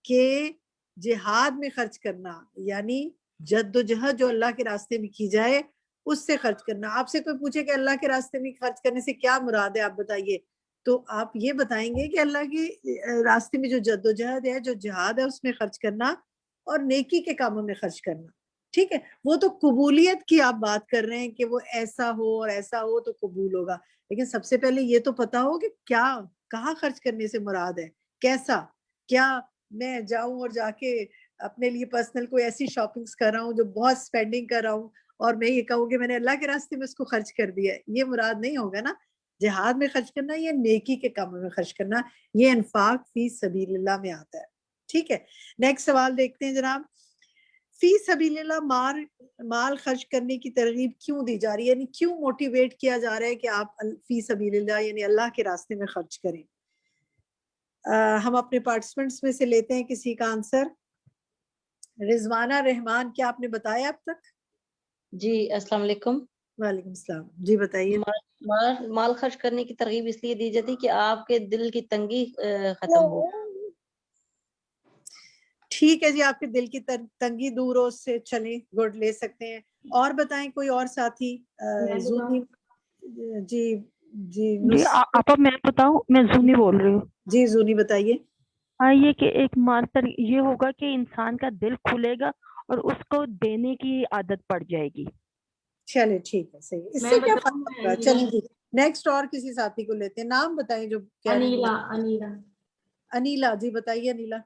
کہ جہاد میں خرچ کرنا، یعنی جد و جہد جو اللہ کے راستے میں کی جائے اس سے خرچ کرنا. آپ سے کوئی پوچھے کہ اللہ کے راستے میں خرچ کرنے سے کیا مراد ہے، آپ بتائیے، تو آپ یہ بتائیں گے کہ اللہ کے راستے میں جو جدوجہد ہے، جو جہاد ہے، اس میں خرچ کرنا اور نیکی کے کاموں میں خرچ کرنا. ٹھیک ہے، وہ تو قبولیت کی آپ بات کر رہے ہیں کہ وہ ایسا ہو اور ایسا ہو تو قبول ہوگا، لیکن سب سے پہلے یہ تو پتا ہو کہ کیا، کہاں خرچ کرنے سے مراد ہے، کیسا. کیا میں جاؤں اور جا کے اپنے لیے پرسنل کوئی ایسی شاپنگز کر رہا ہوں جو بہت اسپینڈنگ کر رہا ہوں اور میں یہ کہوں کہ میں نے اللہ کے راستے میں اس کو خرچ کر دیا ہے، یہ مراد نہیں ہوگا نا. جہاد میں خرچ کرنا یا نیکی کے کاموں میں خرچ کرنا، یہ انفاق فی سبیل اللہ میں آتا ہے. ٹھیک ہے، نیکسٹ سوال دیکھتے ہیں جناب. فی سبیل اللہ مال خرچ کرنے کی ترغیب کیوں دی جا رہی ہے، یعنی کیوں موٹیویٹ کیا جا رہا ہے کہ آپ فی سبیل اللہ یعنی اللہ کے راستے میں خرچ کریں. ہم اپنے پارٹیسپینٹس میں سے لیتے ہیں کسی کا آنسر. رضوانہ رحمان، کیا آپ نے بتایا اب تک؟ جی السلام علیکم. وعلیکم السلام، جی بتائیے. مال خرچ کرنے کی ترغیب اس لیے دی جاتی کہ آپ کے دل کی تنگی ختم ہو. ٹھیک ہے جی، آپ کے دل کی تنگی دور ہو، اس سے چلیں، گڈ، لے سکتے ہیں. اور بتائیں کوئی اور ساتھی. زونی، جی جی آپا میں بتاؤں، میں زونی بول رہی ہوں. جی زونی بتائیے. یہ کہ ایک مال پر یہ ہوگا کہ انسان کا دل کھلے گا اور اس کو دینے کی عادت پڑ جائے گی. چلے ٹھیک ہے، صحیح. اس سے کیا فائدہ ہوگا؟ چلیں جی نیکسٹ اور کسی ساتھی کو لیتے ہیں. نام بتائیں جو کہہ رہے ہیں. انیلا، جی بتائیے انیلا.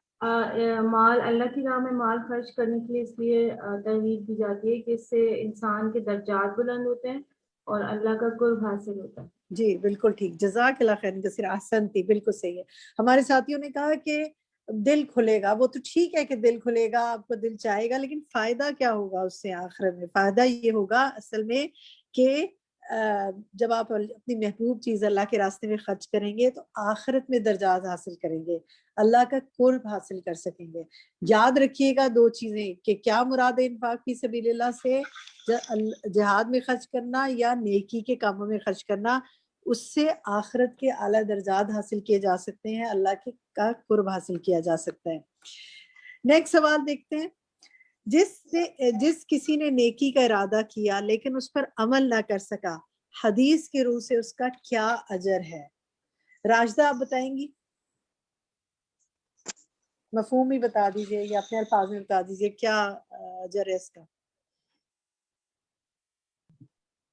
مال اللہ کی راہ میں مال خرچ کرنے کے لیے اس لیے ترغیب دی جاتی ہے کہ اس سے انسان کے درجات بلند ہوتے ہیں اور اللہ کا قرب حاصل ہوتا ہے. جی بالکل ٹھیک، جزاک اللہ خیر کثیر، احسنتی، بالکل صحیح ہے. ہمارے ساتھیوں نے کہا کہ دل کھلے گا، وہ تو ٹھیک ہے کہ دل کھلے گا، آپ کو دل چاہے گا، لیکن فائدہ کیا ہوگا اس سے آخرت میں؟ فائدہ یہ ہوگا اصل میں کہ جب آپ اپنی محبوب چیز اللہ کے راستے میں خرچ کریں گے تو آخرت میں درجات حاصل کریں گے، اللہ کا قرب حاصل کر سکیں گے. یاد رکھیے گا دو چیزیں کہ کیا مراد ہے انفاق فی سبیل اللہ سے، جہاد میں خرچ کرنا یا نیکی کے کاموں میں خرچ کرنا. اس سے آخرت کے اعلیٰ درجات حاصل کیے جا سکتے ہیں، اللہ کے کا قرب حاصل کیا جا سکتا ہے. نیکسٹ سوال دیکھتے ہیں. جس کسی نے نیکی کا ارادہ کیا لیکن اس پر عمل نہ کر سکا، حدیث کی روح سے اس کا کیا اجر ہے؟ راشدہ آپ بتائیں گی؟ مفہوم ہی بتا دیجئے یا اپنے الفاظ میں بتا دیجئے کیا اجر ہے اس کا.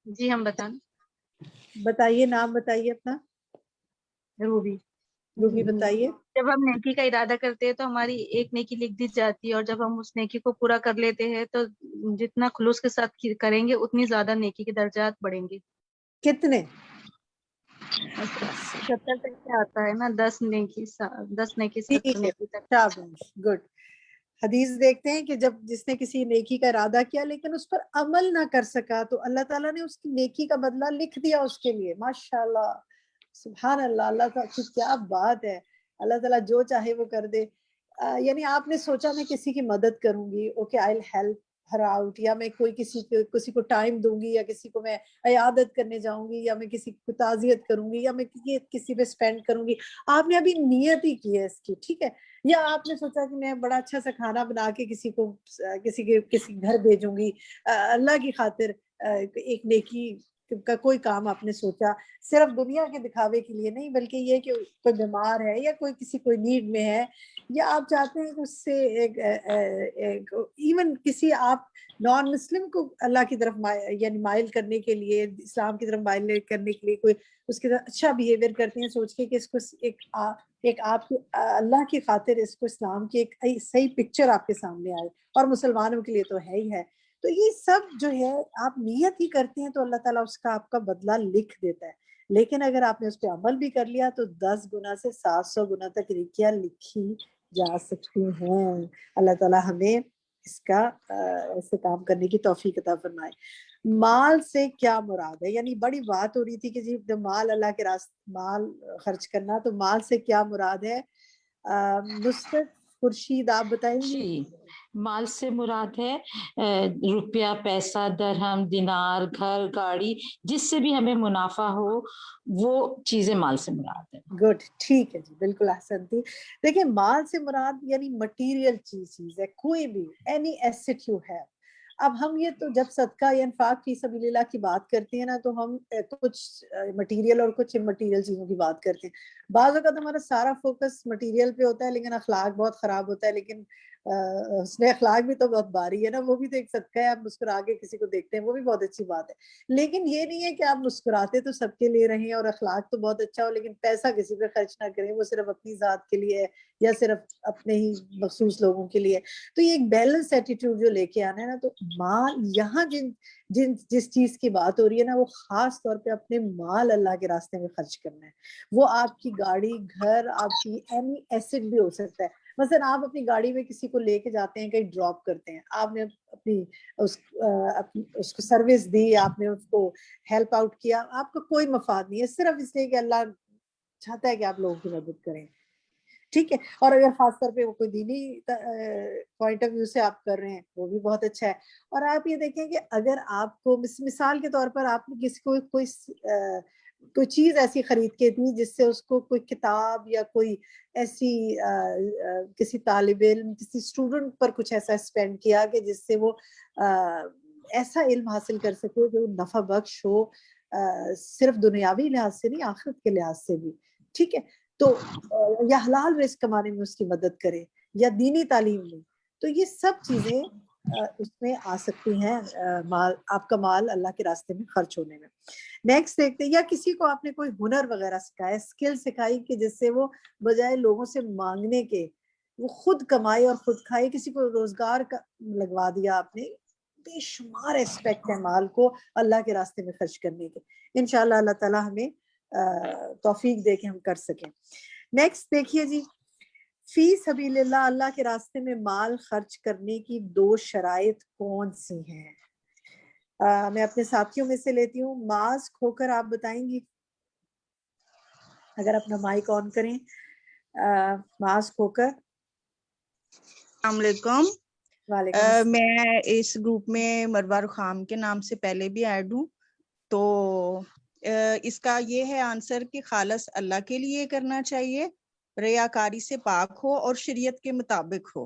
جی ہم بتائیں. بتائیے، نام بتائیے اپنا. روبی بتائیے. جب ہم نیکی کا ارادہ کرتے ہیں تو ہماری ایک نیکی لکھ دی جاتی ہے، اور جب ہم اس نیکی کو پورا کر لیتے ہیں تو جتنا خلوص کے ساتھ کریں گے اتنی زیادہ نیکی کے درجات بڑھیں گے. کتنے؟ 70 تک آتا ہے نا، 10 نیکی 70 نیکی تک. گڈ. حدیث دیکھتے ہیں کہ جب جس نے کسی نیکی کا ارادہ کیا لیکن اس پر عمل نہ کر سکا تو اللہ تعالیٰ نے اس کی نیکی کا بدلہ لکھ دیا اس کے لیے. ماشاءاللہ، سبحان اللہ، اللہ تعالیٰ کی کیا بات ہے. اللہ تعالیٰ جو چاہے وہ کر دے. یعنی آپ نے سوچا میں کسی کی مدد کروں گی، okay I will help her out, یا میں کوئی کسی کو ٹائم دوں گی، یا کسی کو میں عیادت کرنے جاؤں گی، یا میں کسی کو تعزیت کروں گی، یا میں کسی پہ اسپینڈ کروں گی. آپ نے ابھی نیت ہی کی ہے اس کی، ٹھیک ہے. یا آپ نے سوچا کہ میں بڑا اچھا سا کھانا بنا کے کسی گھر بھیجوں گی، اللہ کی خاطر ایک نیکی کا کوئی کام آپ نے سوچا، صرف دنیا کے دکھاوے کے لیے نہیں، بلکہ یہ کہ کوئی بیمار ہے یا کوئی نیڈ میں ہے، یا آپ چاہتے ہیں کہ اس سے ایون کسی آپ نان مسلم کو اللہ کی طرف یعنی مائل کرنے کے لیے، اسلام کی طرف مائل کرنے کے لیے کوئی اس کے ساتھ اچھا بیہیویئر کرتے ہیں، سوچ کے کہ اس کو ایک آپ کی اللہ کی خاطر اس کو اسلام کی ایک صحیح پکچر آپ کے سامنے آئے، اور مسلمانوں کے لیے تو ہے ہی ہے. تو یہ سب جو ہے آپ نیت ہی کرتے ہیں تو اللہ تعالیٰ اس کا آپ کا بدلہ لکھ دیتا ہے. لیکن اگر آپ نے اس پہ عمل بھی کر لیا تو 10 گنا سے 700 گنا تک نیکیاں لکھی جا سکتی ہیں. اللہ تعالیٰ ہمیں اس کا ایسے کام کرنے کی توفیق عطا فرمائے. مال سے کیا مراد ہے؟ یعنی بڑی بات ہو رہی تھی کہ جی مال اللہ کے راستے مال خرچ کرنا، تو مال سے کیا مراد ہے؟ نصرت خورشید آپ بتائیں گی. جی، مال سے مراد ہے روپیہ، پیسہ، درہم، دینار، گھر، گاڑی، جس سے بھی ہمیں منافع ہو وہ چیزیں مال سے مراد ہے. گڈ، ٹھیک ہے جی، بالکل احسن تھی. دیکھیں مال سے مراد یعنی مٹیریل چیز ہے، کوئی بھی اینی ایسٹ یو ہیو. اب ہم یہ تو جب صدقہ یا انفاق فی سبیل اللہ کی بات کرتے ہیں نا تو ہم کچھ مٹیریل اور کچھ امٹیریل چیزوں کی بات کرتے ہیں. بعض اوقات ہمارا سارا فوکس مٹیریل پہ ہوتا ہے لیکن اخلاق بہت خراب ہوتا ہے, لیکن اس میں اخلاق بھی تو بہت بھاری ہے نا, وہ بھی تو ایک صدقہ ہے. آپ مسکرا کے کسی کو دیکھتے ہیں وہ بھی بہت اچھی بات ہے, لیکن یہ نہیں ہے کہ آپ مسکراتے تو سب کے لیے رہیں اور اخلاق تو بہت اچھا ہو لیکن پیسہ کسی پہ خرچ نہ کریں, وہ صرف اپنی ذات کے لیے ہے یا صرف اپنے ہی مخصوص لوگوں کے لیے. تو یہ ایک بیلنس ایٹیٹیوڈ جو لے کے آنا ہے نا, تو مال یہاں جس چیز کی بات ہو رہی ہے نا وہ خاص طور پہ اپنے مال اللہ کے راستے میں خرچ کرنا ہے. وہ آپ کی گاڑی, گھر, آپ کی اینی ایسٹ بھی ہو سکتا ہے. مثلا آپ اپنی گاڑی میں کسی کو لے کے جاتے ہیں, کہیں ڈراپ کرتے ہیں, آپ نے اپنی اس کو سروس دی, آپ نے اس کو ہیلپ آؤٹ کیا, آپ کا کوئی مفاد نہیں ہے, صرف اس لیے کہ اللہ چاہتا ہے کہ آپ لوگوں کی مدد کریں, ٹھیک ہے. اور اگر خاص طور پہ وہ کوئی دینی پوائنٹ آف ویو سے آپ کر رہے ہیں وہ بھی بہت اچھا ہے. اور آپ یہ دیکھیں کہ اگر آپ کو مثال کے طور پر آپ نے کسی کو کوئی چیز ایسی خرید کے دی جس سے اس کو کوئی کتاب یا کوئی ایسی کسی طالب علم, کسی اسٹوڈنٹ پر کچھ ایسا اسپینڈ کیا کہ جس سے وہ ایسا علم حاصل کر سکے جو نفع بخش ہو, صرف دنیاوی لحاظ سے نہیں آخرت کے لحاظ سے بھی, ٹھیک ہے. تو یا حلال رزق کمانے میں اس کی مدد کرے یا دینی تعلیم میں, تو یہ سب چیزیں اس میں آ سکتی ہیں, آپ کا مال اللہ کے راستے میں خرچ ہونے میں. نیکسٹ دیکھتے ہیں, یا کسی کو آپ نے کوئی ہنر وغیرہ سکھایا, اسکل سکھائی کہ جس سے وہ بجائے لوگوں سے مانگنے کے وہ خود کمائے اور خود کھائے, کسی کو روزگار کا لگوا دیا آپ نے. بے شمار اسپیکٹ ہے مال کو اللہ کے راستے میں خرچ کرنے کے. انشاءاللہ اللہ تعالیٰ ہمیں توفیق دے کے ہم کر سکیں. نیکسٹ دیکھیے جی, فی سبیل اللہ, اللہ کے راستے میں مال خرچ کرنے کی 2 شرائط کون سی ہیں؟ میں اپنے ساتھیوں میں سے لیتی ہوں. ماز کھو کر آپ بتائیں گی, اگر اپنا مائک آن کریں. ماز کھو کر. السلام علیکم. وعلیکم السلام. میں اس گروپ میں مروہ رخام کے نام سے پہلے بھی ایڈ ہوں, تو اس کا یہ ہے آنسر کہ خالص اللہ کے لیے کرنا چاہیے, ریاکاری سے پاک ہو اور شریعت کے مطابق ہو.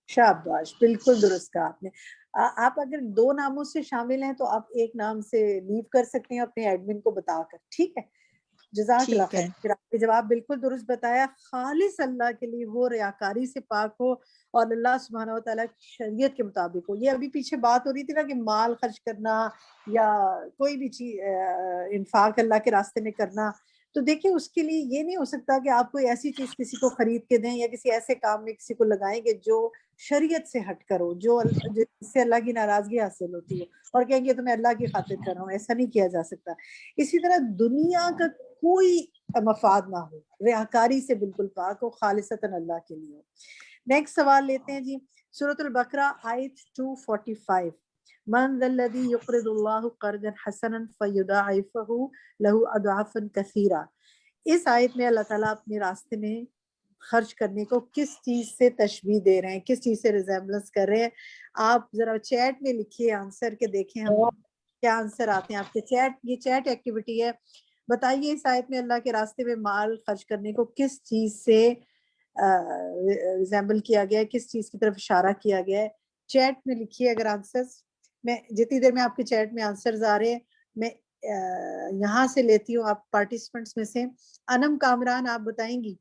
شاباش, بالکل درست کہا آپ نے. آپ اگر 2 ناموں سے شامل ہیں تو آپ ایک نام سے لیو کر سکتے ہیں اپنے ایڈمن کو بتا کر, ٹھیک ہے. جزاک اللہ خیر. پھر آپ نے جواب بالکل درست بتایا, خالص اللہ کے لیے ہو, ریاکاری سے پاک ہو اور اللہ سبحانہ و تعالیٰ کی شریعت کے مطابق ہو. یہ ابھی پیچھے بات ہو رہی تھی نا کہ مال خرچ کرنا یا کوئی بھی چیز انفاق اللہ کے راستے میں کرنا, تو دیکھیں اس کے لیے یہ نہیں ہو سکتا کہ آپ کوئی ایسی چیز کسی کو خرید کے دیں یا کسی ایسے کام میں کسی کو لگائیں گے جو شریعت سے ہٹ کر ہو, جو جس سے اللہ کی ناراضگی حاصل ہوتی ہو, اور کہیں گے تو میں اللہ کی خاطر کر رہا ہوں. ایسا نہیں کیا جا سکتا. اسی طرح دنیا کا کوئی مفاد نہ ہو, ریاکاری سے بالکل پاک ہو, خالصتاً اللہ کے لیے ہو. نیکسٹ سوال لیتے ہیں جی, سورۃ البقرہ آیت 245. من ذا الذی یقرض اللہ قرضا حسنا فیضاعفہ لہ اضعافا کثیرہ. اس آیت میں اللہ تعالیٰ اپنے راستے میں خرچ کرنے کو کس چیز سے تشبیہ دے رہے ہیں, کس چیز سے ریزیمبلنس کر رہے ہیں؟ آپ ذرا چیٹ میں لکھیے آنسر کے, دیکھیں ہم کیا آنسر آتے ہیں آپ کے. یہ چیٹ ایکٹیویٹی ہے. بتائیے اس آیت میں اللہ کے راستے میں مال خرچ کرنے کو کس چیز سے ریزیمبل کیا گیا ہے, کس چیز کی طرف اشارہ کیا گیا ہے. چیٹ میں لکھیے اگر آنسرز. میں جتنی دیر میں آپ کے چیٹ میں آنسرز آ رہے ہیں میں یہاں سے لیتی ہوں آپ پارٹیسپینٹس میں سے. انم کامران, آپ بتائیں گی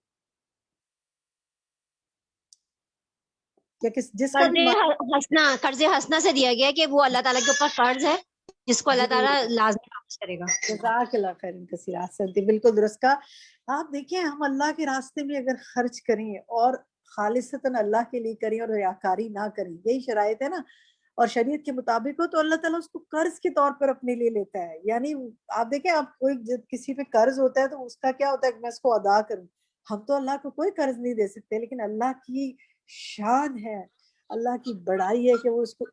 جس کا بھی قرض حسنہ سے دیا گیا کہ وہ اللہ تعالیٰ کے اوپر قرض ہے جس کو اللہ تعالیٰ لازمی واپس کرے گا. جزاک اللہ خیر کثیر, احسنتی, بالکل درست کا. آپ دیکھیں ہم اللہ کے راستے میں اگر خرچ کریں اور خالصتاً اللہ کے لیے کریں اور ریاکاری نہ کریں, یہی شرائط ہے نا, اور شریعت کے مطابق ہو, تو اللہ تعالیٰ اس کو قرض کے طور پر اپنے لیے لیتا ہے. یعنی آپ دیکھیں, آپ کوئی جب کسی پہ قرض ہوتا ہے تو اس کا کیا ہوتا ہے کہ میں اس کو ادا کروں. ہم تو اللہ کو کوئی قرض نہیں دے سکتے, لیکن اللہ کی شان ہے, اللہ کی بڑائی ہے کہ وہ اس کو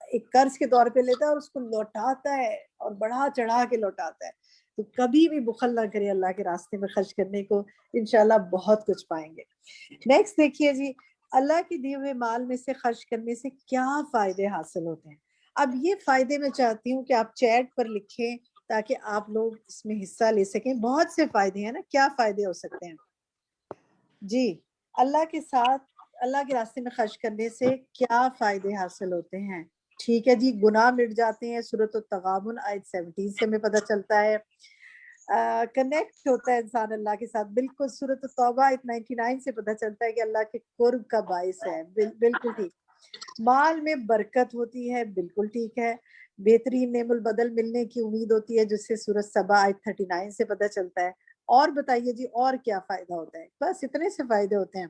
ایک قرض کے طور پہ لیتا ہے اور اس کو لوٹاتا ہے اور بڑھا چڑھا کے لوٹاتا ہے. تو کبھی بھی بخل نہ کرے اللہ کے راستے میں خرچ کرنے کو, انشاءاللہ بہت کچھ پائیں گے. نیکسٹ دیکھیے جی, اللہ کے دیے ہوئے مال میں سے خرچ کرنے سے کیا فائدے حاصل ہوتے ہیں؟ اب یہ فائدے میں چاہتی ہوں کہ آپ چیٹ پر لکھیں تاکہ آپ لوگ اس میں حصہ لے سکیں. بہت سے فائدے ہیں نا, کیا فائدے ہو سکتے ہیں جی؟ اللہ کے ساتھ اللہ کے راستے میں خرچ کرنے سے کیا فائدے حاصل ہوتے ہیں؟ ٹھیک ہے جی. گناہ مٹ جاتے ہیں, سورۃ التغابن آیت 17 سے ہمیں پتہ چلتا ہے. کنیکٹ ہوتا ہے انسان اللہ کے ساتھ, بالکل سورۃ التوبہ آیت 99 سے پتہ چلتا ہے کہ اللہ کے قرب کا باعث ہے. بالکل ٹھیک. مال میں برکت ہوتی ہے, بالکل ٹھیک ہے. بہترین نعم البدل ملنے کی امید ہوتی ہے, جس سے سورۃ سبا آیت 39 سے پتہ چلتا ہے. اور بتائیے جی اور کیا فائدہ ہوتا ہے؟ بس اتنے سے فائدے ہوتے ہیں,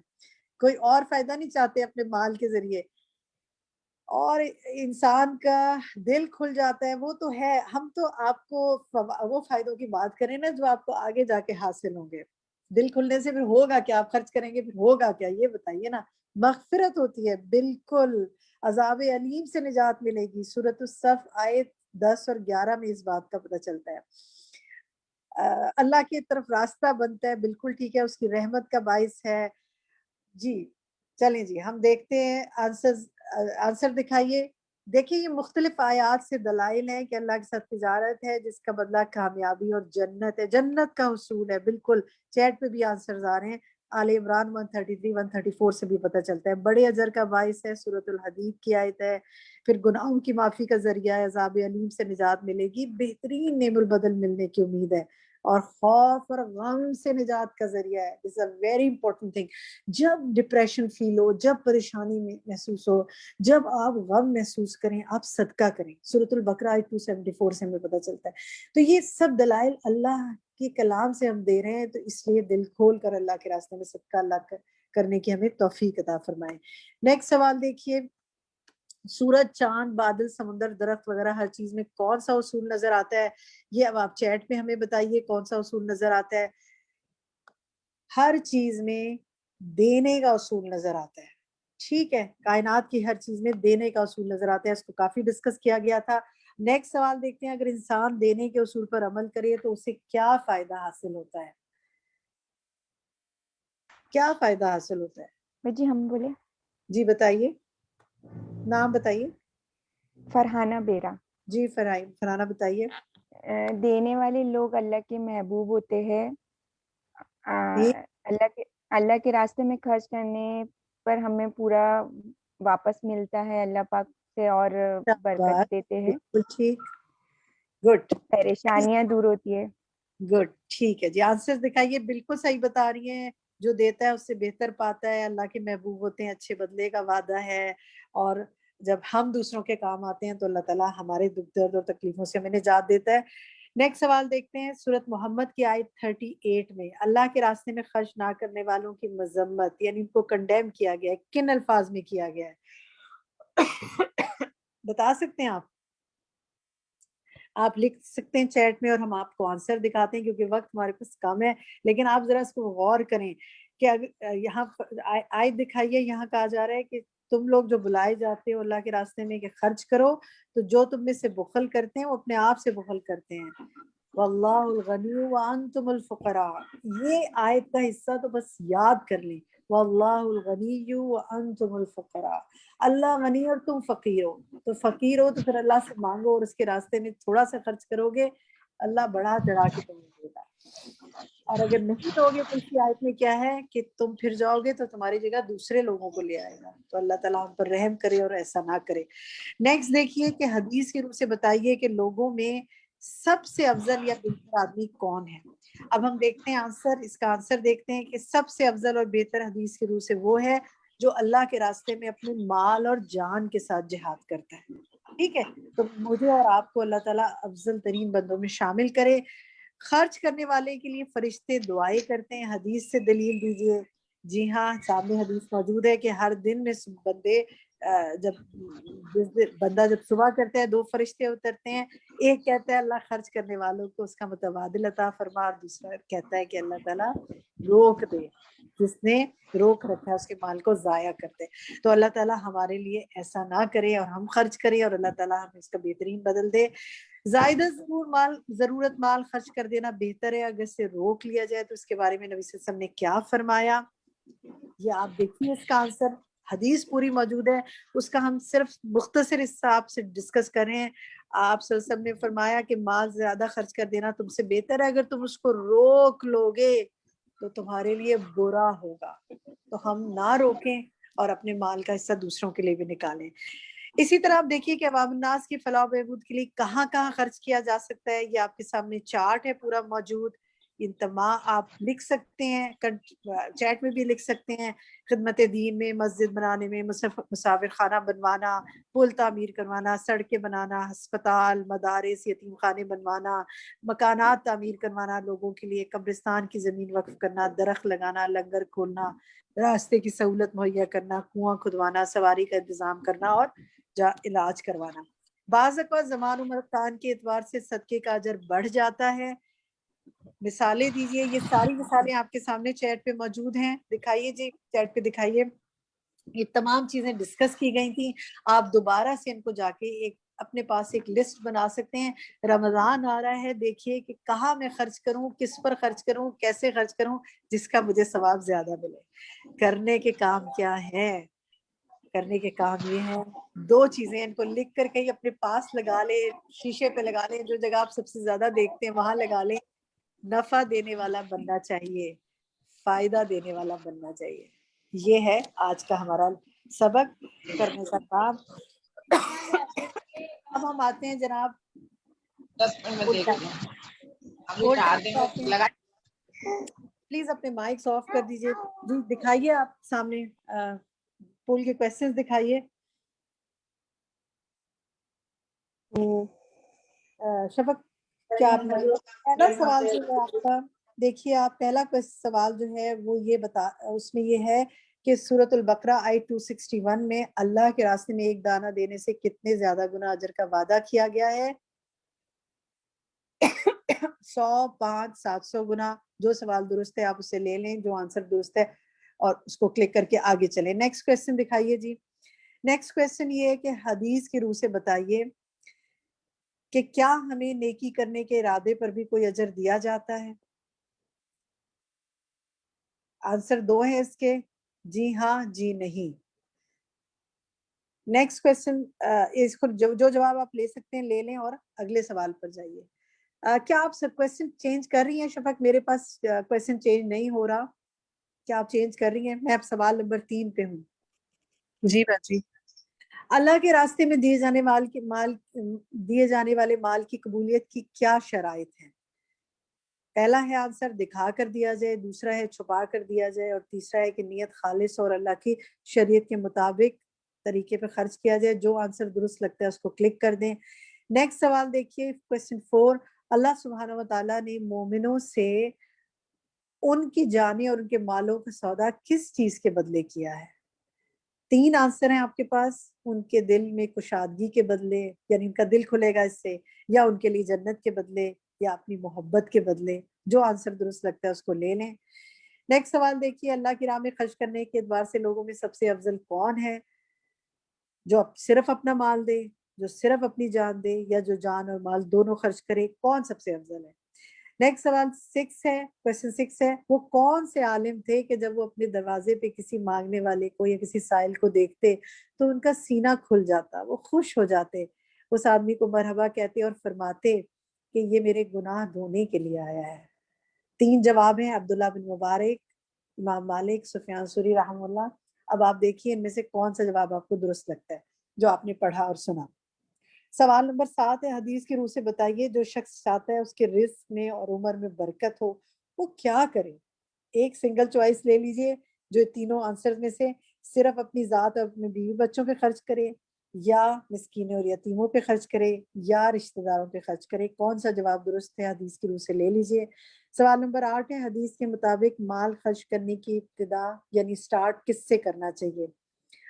کوئی اور فائدہ نہیں چاہتے اپنے مال کے ذریعے. اور انسان کا دل کھل جاتا ہے, وہ تو ہے. ہم تو آپ کو وہ فائدوں کی بات کریں نا جو آپ کو آگے جا کے حاصل ہوں گے. دل کھلنے سے پھر ہوگا کیا؟ آپ خرچ کریں گے پھر ہوگا کیا یہ بتائیے نا. مغفرت ہوتی ہے, بالکل. عذاب علیم سے نجات ملے گی. سورۃ الصف آیت 10 اور 11 میں اس بات کا پتہ چلتا ہے. اللہ کی طرف راستہ بنتا ہے, بالکل ٹھیک ہے. اس کی رحمت کا باعث ہے. جی چلیں جی ہم دیکھتے ہیں آنسر دکھائیے. دیکھیے یہ مختلف آیات سے دلائل ہیں کہ اللہ کے ساتھ تجارت ہے جس کا بدلہ کامیابی اور جنت ہے, جنت کا حصول ہے. بالکل چیٹ پہ بھی آنسرز آ رہے ہیں. آل عمران 133 134 سے بھی پتہ چلتا ہے. بڑے اجر کا باعث ہے, سورۃ الحدید کی آیت ہے. پھر گناہوں کی معافی کا ذریعہ ہے, عذاب علیم سے نجات ملے گی, بہترین نعم البدل ملنے کی امید ہے, اور خوف اور غم سے نجات کا ذریعہ ہے. This is a very important thing. جب ڈپریشن فیل ہو, جب پریشانی محسوس ہو, جب آپ غم محسوس کریں, آپ صدقہ کریں. سورۃ البقرہ آیت 274 سے ہمیں پتہ چلتا ہے. تو یہ سب دلائل اللہ کے کلام سے ہم دے رہے ہیں, تو اس لیے دل کھول کر اللہ کے راستے میں صدقہ اللہ کرنے کی ہمیں توفیق عطا فرمائے. نیکسٹ سوال دیکھیے. سورج, چاند, بادل, سمندر, درخت وغیرہ ہر چیز میں کون سا اصول نظر آتا ہے؟ یہ اب آپ چیٹ میں ہمیں بتائیے کون سا اصول نظر آتا ہے. ہر چیز میں دینے کا اصول نظر آتا ہے. ٹھیک ہے, کائنات کی ہر چیز میں دینے کا اصول نظر آتا ہے. اس کو کافی ڈسکس کیا گیا تھا. نیکسٹ سوال دیکھتے ہیں. اگر انسان دینے کے اصول پر عمل کرے تو اسے کیا فائدہ حاصل ہوتا ہے؟ کیا فائدہ حاصل ہوتا ہے؟ جی ہم بولے. جی بتائیے, نام بتائیے. فرحانہ بیرا. جی فرحانہ بتائیے. دینے والے لوگ اللہ کے محبوب ہوتے ہیں. جی اللہ کے راستے میں خرچ کرنے پر ہمیں پورا واپس ملتا ہے اللہ پاک سے, اور برکت دیتے ہیں. بالکل ٹھیک, گڈ. پریشانیاں دور ہوتی ہے. گڈ, ٹھیک ہے جی. آنسر دکھائیے. بالکل صحیح بتا رہی ہیں. جو دیتا ہے اس سے بہتر پاتا ہے. اللہ کے محبوب ہوتے ہیں, اچھے بدلے کا وعدہ ہے, اور جب ہم دوسروں کے کام آتے ہیں تو اللہ تعالیٰ ہمارے دکھ درد اور تکلیفوں سے ہمیں نجات دیتا ہے. نیکسٹ سوال دیکھتے ہیں. سورۃ محمد کی آیت 38 میں اللہ کے راستے میں خرچ نہ کرنے والوں کی مذمت, یعنی ان کو کنڈیم کیا گیا ہے. کن الفاظ میں کیا گیا ہے بتا سکتے ہیں آپ؟ آپ لکھ سکتے ہیں چیٹ میں اور ہم آپ کو آنسر دکھاتے ہیں, کیونکہ وقت ہمارے پاس کم ہے. لیکن آپ ذرا اس کو غور کریں کہ یہاں آیت دکھائیے. یہاں کہا جا رہا ہے کہ تم لوگ جو بلائے جاتے ہو اللہ کے راستے میں کہ خرچ کرو, تو جو تم میں سے بخل کرتے ہیں وہ اپنے آپ سے بخل کرتے ہیں. واللہ الغنی وانتم الفقراء. یہ آیت کا حصہ تو بس یاد کر لیں. واللہ الغنی وانتم الفقراء. اللہ غنی اور تم فقیر ہو. تو فقیر ہو تو پھر اللہ سے مانگو, اور اس کے راستے میں تھوڑا سا خرچ کرو گے, اللہ بڑھا چڑھا کے تمہیں دے گا. اور اگر نہیں دو گے تو اس کی آیت میں کیا ہے کہ تم پھر جاؤ گے تو تمہاری جگہ دوسرے لوگوں کو لے آئے گا. تو اللہ تعالیٰ ہم پر رحم کرے اور ایسا نہ کرے. نیکسٹ دیکھیے کہ حدیث کی روح سے بتائیے کہ لوگوں میں سب سے افضل یا بہتر آدمی کون ہے. اب ہم دیکھتے ہیں آنسر, اس کا آنسر دیکھتے ہیں کہ سب سے افضل اور بہتر حدیث کی روح سے وہ ہے جو اللہ کے راستے میں اپنے مال اور جان کے ساتھ جہاد کرتا ہے. ٹھیک ہے, تو مجھے اور آپ کو اللہ تعالیٰ افضل ترین بندوں میں شامل کرے. خرچ کرنے والے کے لیے فرشتے دعائیں کرتے ہیں. حدیث سے دلیل دیجیے. جی ہاں, سامنے حدیث موجود ہے کہ ہر دن میں بندہ جب صبح کرتا ہے 2 فرشتے اترتے ہیں. ایک کہتا ہے اللہ خرچ کرنے والوں کو اس کا متبادل عطا فرما, اور دوسرا کہتا ہے کہ اللہ تعالیٰ روک دے, جس نے روک رکھا ہے اس کے مال کو ضائع کرتے. تو اللہ تعالیٰ ہمارے لیے ایسا نہ کرے اور ہم خرچ کریں, اور اللہ تعالیٰ ہمیں اس کا بہترین بدل دے. زائدہ ضرورت مال خرچ کر دینا بہتر ہے اگر سے روک لیا جائے. تو اس کے بارے میں نبی صلی اللہ علیہ وسلم نے کیا فرمایا, یہ آپ دیکھیے. اس کا آنسر حدیث پوری موجود ہے, اس کا ہم صرف مختصر حصہ آپ سے ڈسکس کر رہے ہیں. آپ صلی اللہ علیہ وسلم نے فرمایا کہ مال زیادہ خرچ کر دینا تم سے بہتر ہے اگر تم اس کو روک لو گے تو تمہارے لیے برا ہوگا. تو ہم نہ روکیں اور اپنے مال کا حصہ دوسروں کے لیے بھی نکالیں. اسی طرح آپ دیکھیے کہ عوام الناس کی فلاح و بہبود کے لیے کہاں کہاں خرچ کیا جا سکتا ہے. یہ آپ کے سامنے چارٹ ہے پورا موجود. ان تمام آپ لکھ سکتے ہیں، چیٹ میں بھی لکھ سکتے ہیں. خدمت دین میں، مسجد بنانے میں، مسافر خانہ بنوانا، پل تعمیر کروانا، سڑکیں بنانا، ہسپتال، مدارس، یتیم خانے بنوانا، مکانات تعمیر کروانا لوگوں کے لیے، قبرستان کی زمین وقف کرنا، درخت لگانا، لنگر کھولنا، راستے کی سہولت مہیا کرنا، کنواں کھدوانا، سواری کا انتظام کرنا اور علاج کروانا. بعض اوقات زمان و مکان کے اعتبار سے صدقے کا اجر بڑھ جاتا ہے. مثالیں دیجئے. یہ ساری مثالیں آپ کے سامنے چیٹ پہ موجود ہیں. دکھائیے جی، چیٹ پہ دکھائیے. یہ تمام چیزیں ڈسکس کی گئی تھیں. آپ دوبارہ سے ان کو جا کے اپنے پاس ایک لسٹ بنا سکتے ہیں. رمضان آ رہا ہے، دیکھیے کہ کہاں میں خرچ کروں، کس پر خرچ کروں، کیسے خرچ کروں جس کا مجھے ثواب زیادہ ملے. کرنے کے کام کیا ہے؟ کرنے کے کام یہ ہیں 2 چیزیں. ان کو لکھ کر کہیں اپنے پاس لگا لیں، شیشے پہ لگا لیں، جو جگہ آپ سب سے زیادہ دیکھتے ہیں وہاں لگا لیں. نفع دینے والا بننا چاہیے، فائدہ دینے والا بننا چاہیے. یہ ہے آج کا ہمارا سبق، کرنے کا کام. اب ہم آتے ہیں جناب پلیز اپنے مائکس آف کر دیجئے. جی دکھائیے آپ سامنے پول کے کوسچنز دکھائیے. شفق کیا آپ نے پہلا سوال جو ہے آپ کا، دیکھیے آپ پہلا سوال جو ہے وہ یہ اس میں یہ ہے کہ سورۃ البقرہ آیت 261 میں اللہ کے راستے میں ایک دانہ دینے سے کتنے زیادہ گنا اجر کا وعدہ کیا گیا ہے؟ 100، 5، 700 گنا. جو سوال درست ہے آپ اسے لے لیں، جو آنسر درست ہے اور اس کو کلک کر کے آگے چلیں. نیکسٹ کویسچن دکھائیے جی. نیکسٹ کویسچن یہ ہے کہ حدیث کی روح سے بتائیے کہ کیا ہمیں نیکی کرنے کے ارادے پر بھی کوئی اجر دیا جاتا ہے؟ آنسر 2 ہے اس کے، جی ہاں، جی نہیں. نیکسٹ کویسچن، اس کو جو جواب آپ لے سکتے ہیں لے لیں اور اگلے سوال پر جائیے. کیا آپ سب کویسچن چینج کر رہی ہیں شفق؟ میرے پاس کویسچن چینج نہیں ہو رہا. کیا آپ چینج کر رہی ہیں؟ میں اب سوال نمبر 3 پہ ہوں. جی باجی. اللہ کے راستے میں دیے جانے والے مال کی قبولیت کی کیا شرائط ہیں؟ پہلا ہے آنسر دکھا کر دیا جائے، دوسرا ہے چھپا کر دیا جائے، اور تیسرا ہے کہ نیت خالص اور اللہ کی شریعت کے مطابق طریقے پہ خرچ کیا جائے. جو آنسر درست لگتا ہے اس کو کلک کر دیں. نیکسٹ سوال دیکھیے، کویسچن 4. اللہ سبحانہ و تعالیٰ نے مومنوں سے ان کی جانیں اور ان کے مالوں کا سودا کس چیز کے بدلے کیا ہے؟ 3 آنسر ہیں آپ کے پاس. ان کے دل میں کشادگی کے بدلے، یعنی ان کا دل کھلے گا اس سے، یا ان کے لیے جنت کے بدلے، یا اپنی محبت کے بدلے. جو آنسر درست لگتا ہے اس کو لے لیں. نیکسٹ سوال دیکھیے، اللہ کی راہ میں خرچ کرنے کے اعتبار سے لوگوں میں سب سے افضل کون ہے؟ جو صرف اپنا مال دے، جو صرف اپنی جان دے، یا جو جان اور مال دونوں خرچ کرے؟ کون سب سے افضل ہے؟ نیکسٹ سوال 6 ہے، کویسچن 6 ہے، وہ کون سے عالم تھے کہ جب وہ اپنے دروازے پہ کسی مانگنے والے کو یا کسی سائل کو دیکھتے تو ان کا سینہ کھل جاتا، وہ خوش ہو جاتے، اس آدمی کو مرحبا کہتے اور فرماتے کہ یہ میرے گناہ دھونے کے لیے آیا ہے؟ 3 جواب ہیں، عبداللہ بن مبارک، امام مالک، سفیان ثوری رحمہ اللہ. اب آپ دیکھیے ان میں سے کون سا جواب آپ کو درست لگتا ہے جو آپ نے پڑھا اور سنا. سوال نمبر 7 ہے، حدیث کی روح سے بتائیے جو شخص چاہتا ہے اس کے رزق میں اور عمر میں برکت ہو وہ کیا کرے؟ ایک سنگل چوائس لے لیجئے جو تینوں آنسر میں سے صرف اپنی ذات اور اپنے بیوی بچوں پہ خرچ کرے، یا مسکینوں اور یتیموں پہ خرچ کرے، یا رشتہ داروں پہ خرچ کرے. کون سا جواب درست ہے حدیث کی روح سے لے لیجئے. سوال نمبر 8 ہے، حدیث کے مطابق مال خرچ کرنے کی ابتدا یعنی سٹارٹ کس سے کرنا چاہیے؟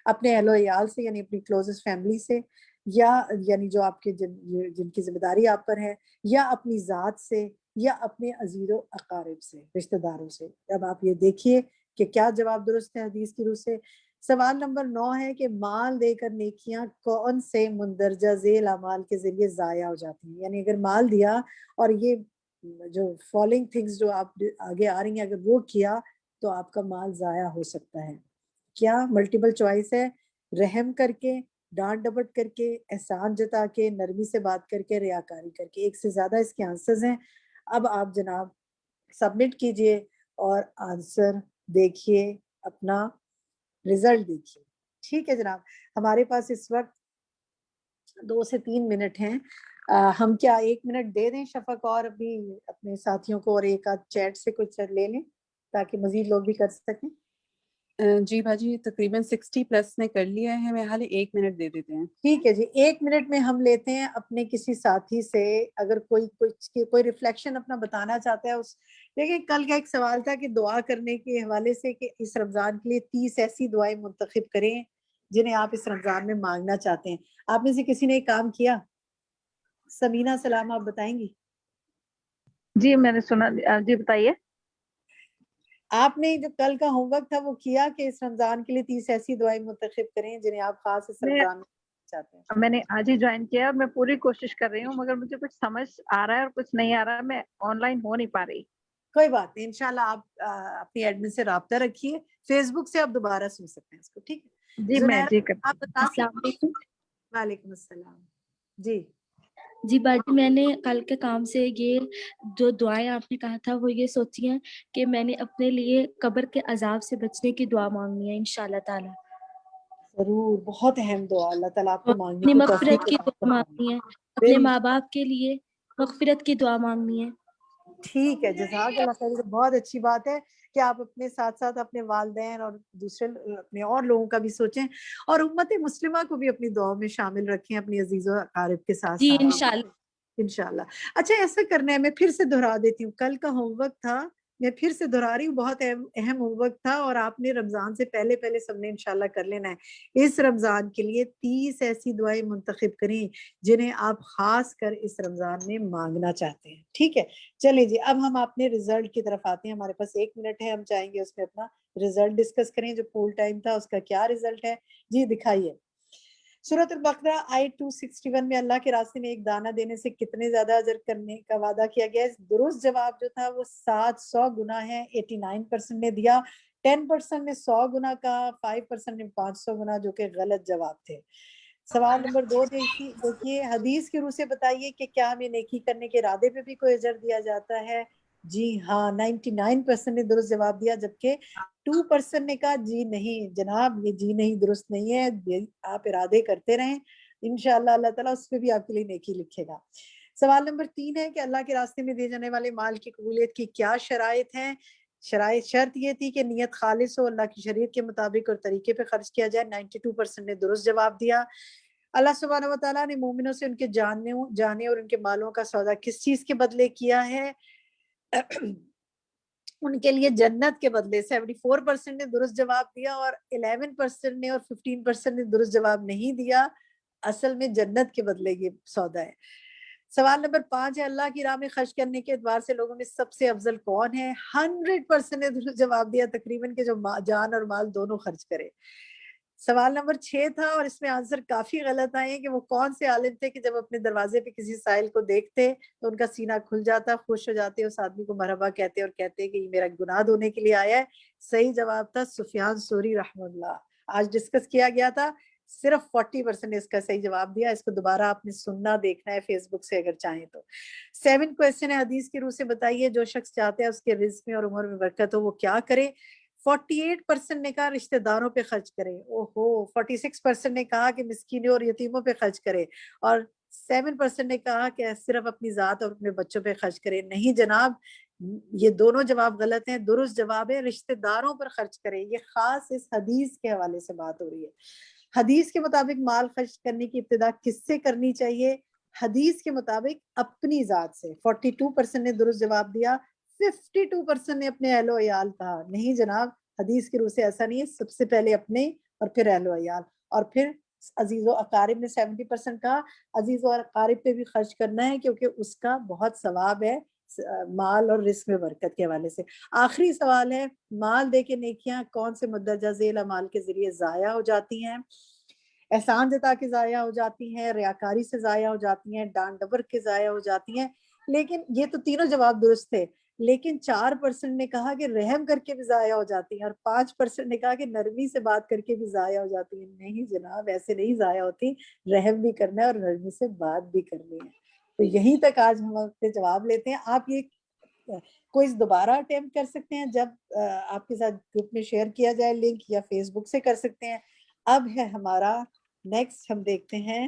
اپنے اہل و عیال سے، یعنی اپنی کلوزسٹ فیملی سے، یا یعنی جو آپ کے جن کی ذمہ داری آپ پر ہے، یا اپنی ذات سے، یا اپنے عزیز و اقارب سے، رشتہ داروں سے. اب آپ یہ دیکھیے کہ کیا جواب درست ہے حدیث کی روح سے. سوال نمبر 9 ہے کہ مال دے کر نیکیاں کون سے مندرجہ ذیل اعمال کے ذریعے ضائع ہو جاتی ہیں؟ یعنی اگر مال دیا اور یہ جو فالوئنگ تھنگز جو آپ آگے آ رہی ہیں اگر وہ کیا تو آپ کا مال ضائع ہو سکتا ہے. کیا ملٹیپل چوائس ہے، رحم کر کے، ڈانٹ ڈپٹ کر کے، احسان جتا کے، نرمی سے بات کر کے، ریاکاری کر کے. ایک سے زیادہ اس کے آنسرز ہیں. اب آپ جناب سبمٹ کیجئے اور آنسر دیکھیے، اپنا رزلٹ دیکھیے. ٹھیک ہے جناب، ہمارے پاس اس وقت 2 سے 3 منٹ ہیں. ہم کیا 1 منٹ دے دیں شفق اور بھی اپنے ساتھیوں کو، اور ایک آدھ چیٹ سے کچھ لے لیں تاکہ مزید لوگ بھی کر سکیں. جی باجی تقریباً 60 پلس نے کر لیا ہے، میں حالی 1 منٹ دے دیتے ہیں. ٹھیک ہے جی، 1 منٹ میں ہم لیتے ہیں اپنے کسی ساتھی سے، اگر کوئی ریفلیکشن اپنا بتانا چاہتا ہے. اس دیکھیں کل کا ایک سوال تھا کہ دعا کرنے کے حوالے سے کہ اس رمضان کے لیے 30 ایسی دعائیں منتخب کریں جنہیں آپ اس رمضان میں مانگنا چاہتے ہیں. آپ میں سے کسی نے ایک کام کیا؟ سمینہ سلام، آپ بتائیں گی؟ جی میں نے سنا. جی بتائیے. آپ نے جو کل کا ہوم ورک تھا وہ کیا کہ اس رمضان کے لیے 30 ایسی دعائیں منتخب کریں جنہیں آپ خاص اس رمضان میں چاہتے ہیں؟ میں نے آج ہی جوائن کیا اور میں پوری کوشش کر رہی ہوں، مگر مجھے کچھ سمجھ آ رہا ہے اور کچھ نہیں آ رہا ہے. میں آن لائن ہو نہیں پا رہی. کوئی بات نہیں، انشاءاللہ آپ اپنی ایڈمن سے رابطہ رکھیے. فیس بک سے آپ دوبارہ سن سکتے ہیں اس کو. ٹھیک ہے جی میں جی آپ بتا سکتے ہیں؟ وعلیکم السلام. جی جی باجی میں نے کل کے کام سے یہ جو دعائیں آپ نے کہا تھا وہ یہ سوچی ہیں کہ میں نے اپنے لیے قبر کے عذاب سے بچنے کی دعا مانگنی ہے انشاءاللہ تعالی. ضرور، بہت اہم دعا. اللہ تعالیٰ آپ کو مانگنے اپنی کی مغفرت کی توفیق دعا مانگنی ہے، اپنے ماں باپ کے لیے مغفرت کی دعا مانگنی ہے. ٹھیک ہے، جزاک اللہ خیر. بہت اچھی بات ہے کہ آپ اپنے ساتھ ساتھ اپنے والدین اور دوسرے اپنے اور لوگوں کا بھی سوچیں، اور امت مسلمہ کو بھی اپنی دعاؤں میں شامل رکھیں اپنی عزیز و اقارب کے ساتھ جی ساتھ. انشاءاللہ. انشاءاللہ. اچھا ایسا کرنا ہے، میں پھر سے دہرا دیتی ہوں، کل کا ہوم ورک تھا، میں پھر سے دہرا رہی ہوں، بہت اہم ہوم ورک تھا اور آپ نے رمضان سے پہلے سب نے انشاءاللہ کر لینا ہے. اس رمضان کے لیے 30 ایسی دعائیں منتخب کریں جنہیں آپ خاص کر اس رمضان میں مانگنا چاہتے ہیں. ٹھیک ہے، چلیں جی اب ہم اپنے رزلٹ کی طرف آتے ہیں. ہمارے پاس 1 منٹ ہے، ہم چاہیں گے اس میں اپنا رزلٹ ڈسکس کریں. جو پول ٹائم تھا اس کا کیا رزلٹ ہے؟ جی دکھائیے. سورۃ البقرہ آیت 261 میں اللہ کے راستے میں ایک دانہ دینے سے کتنے زیادہ اجر کرنے کا وعدہ کیا گیا ہے؟ درست جواب جو تھا وہ 700 گنا ہے. 89% نے دیا. 10% نے 100 گنا کہا. 5% نے 500 گنا، جو کہ غلط جواب تھے. سوال نمبر 2 دیکھیے، حدیث کی روح سے بتائیے کہ کیا ہمیں نیکی کرنے کے ارادے پہ بھی کوئی اجر دیا جاتا ہے؟ جی ہاں، 99% نے درست جواب دیا، جبکہ 2% نے کہا جی نہیں جناب، یہ جی نہیں درست نہیں ہے، آپ ارادے کرتے رہیں، انشاءاللہ اللہ تعالیٰ اس پہ بھی آپ کے لیے نیکی لکھے گا. سوال نمبر 3 ہے کہ اللہ کے راستے میں دیے جانے والے مال کی قبولیت کی کیا شرائط ہیں؟ شرط یہ تھی کہ نیت خالص ہو، اللہ کی شریعت کے مطابق اور طریقے پہ خرچ کیا جائے. 92% نے درست جواب دیا. اللہ سبحانہ و تعالیٰ نے مومنوں سے ان کے جانے اور ان کے مالوں کا سودا کس چیز کے بدلے کیا ہے؟ ان کے لیے جنت کے بدلے. 74% نے درست جواب دیا اور 11% نے اور 15% نے درست جواب نہیں دیا. اصل میں جنت کے بدلے یہ سودا ہے. سوال نمبر 5 ہے، اللہ کی راہ میں خرچ کرنے کے اعتبار سے لوگوں میں سب سے افضل کون ہے؟ 100% نے درست جواب دیا تقریباً، کہ جو جان اور مال دونوں خرچ کرے. سوال نمبر 6 تھا اور اس میں آنسر کافی غلط آئے کہ وہ کون سے عالم تھے کہ جب اپنے دروازے پہ کسی سائل کو دیکھتے تو ان کا سینہ کھل جاتا، خوش ہو جاتے، اس آدمی کو مرحبا کہتے اور کہتے کہ یہ میرا گناہ دھونے کے لیے آیا ہے. صحیح جواب تھا سفیان ثوری رحمہ اللہ. آج ڈسکس کیا گیا تھا، صرف 40% نے اس کا صحیح جواب دیا. اس کو دوبارہ آپ نے سننا دیکھنا ہے فیس بک سے اگر چاہیں تو. 7 کویسچن ہے، حدیث کی روح سے بتائیے جو شخص چاہتے ہیں اس کے رزق میں اور عمر میں برکت ہو وہ کیا کرے؟ 48% نے کہا رشتہ داروں پہ خرچ کرے. اوہو. 46% نے کہا کہ مسکینوں اور یتیموں پہ خرچ کرے، اور 7% نے کہا کہ صرف اپنی ذات اور اپنے بچوں پہ خرچ کرے. نہیں جناب، یہ دونوں جواب غلط ہیں. درست جواب ہے رشتہ داروں پر خرچ کرے. یہ خاص اس حدیث کے حوالے سے بات ہو رہی ہے. حدیث کے مطابق مال خرچ کرنے کی ابتدا کس سے کرنی چاہیے؟ حدیث کے مطابق اپنی ذات سے. 42% نے درست جواب دیا. 52% نے اپنے اہل و عیال کہا. نہیں جناب، حدیث کی روح سے ایسا نہیں ہے. سب سے پہلے اپنے اور پھر اہل و عیال، اور پھر عزیز و اقارب نے 70% کہا. عزیز و اقارب پہ بھی خرچ کرنا ہے کیونکہ اس کا بہت ثواب ہے مال اور رزق میں برکت کے حوالے سے. آخری سوال ہے، مال دے کے نیکیاں کون سے مندرجہ ذیل اعمال کے ذریعے ضائع ہو جاتی ہیں؟ احسان جتا کے ضائع ہو جاتی ہیں، ریاکاری سے ضائع ہو جاتی ہیں، ڈانٹ ڈبر کے ضائع ہو جاتی ہیں. لیکن یہ تو تینوں جواب درست تھے، لیکن 4% نے کہا کہ رحم کر کے بھی ضائع ہو جاتی ہیں، اور 5% نے کہا کہ نرمی سے بات کر کے بھی ضائع ہو جاتی ہیں. نہیں جناب، ایسے نہیں ضائع ہوتی. رحم بھی کرنا ہے اور نرمی سے بات بھی کرنی ہے. تو یہیں تک آج ہم اپنے جواب لیتے ہیں. آپ یہ کوئز دوبارہ اٹیمپٹ کر سکتے ہیں جب آپ کے ساتھ گروپ میں شیئر کیا جائے لنک، یا فیس بک سے کر سکتے ہیں. اب ہے ہمارا نیکسٹ، ہم دیکھتے ہیں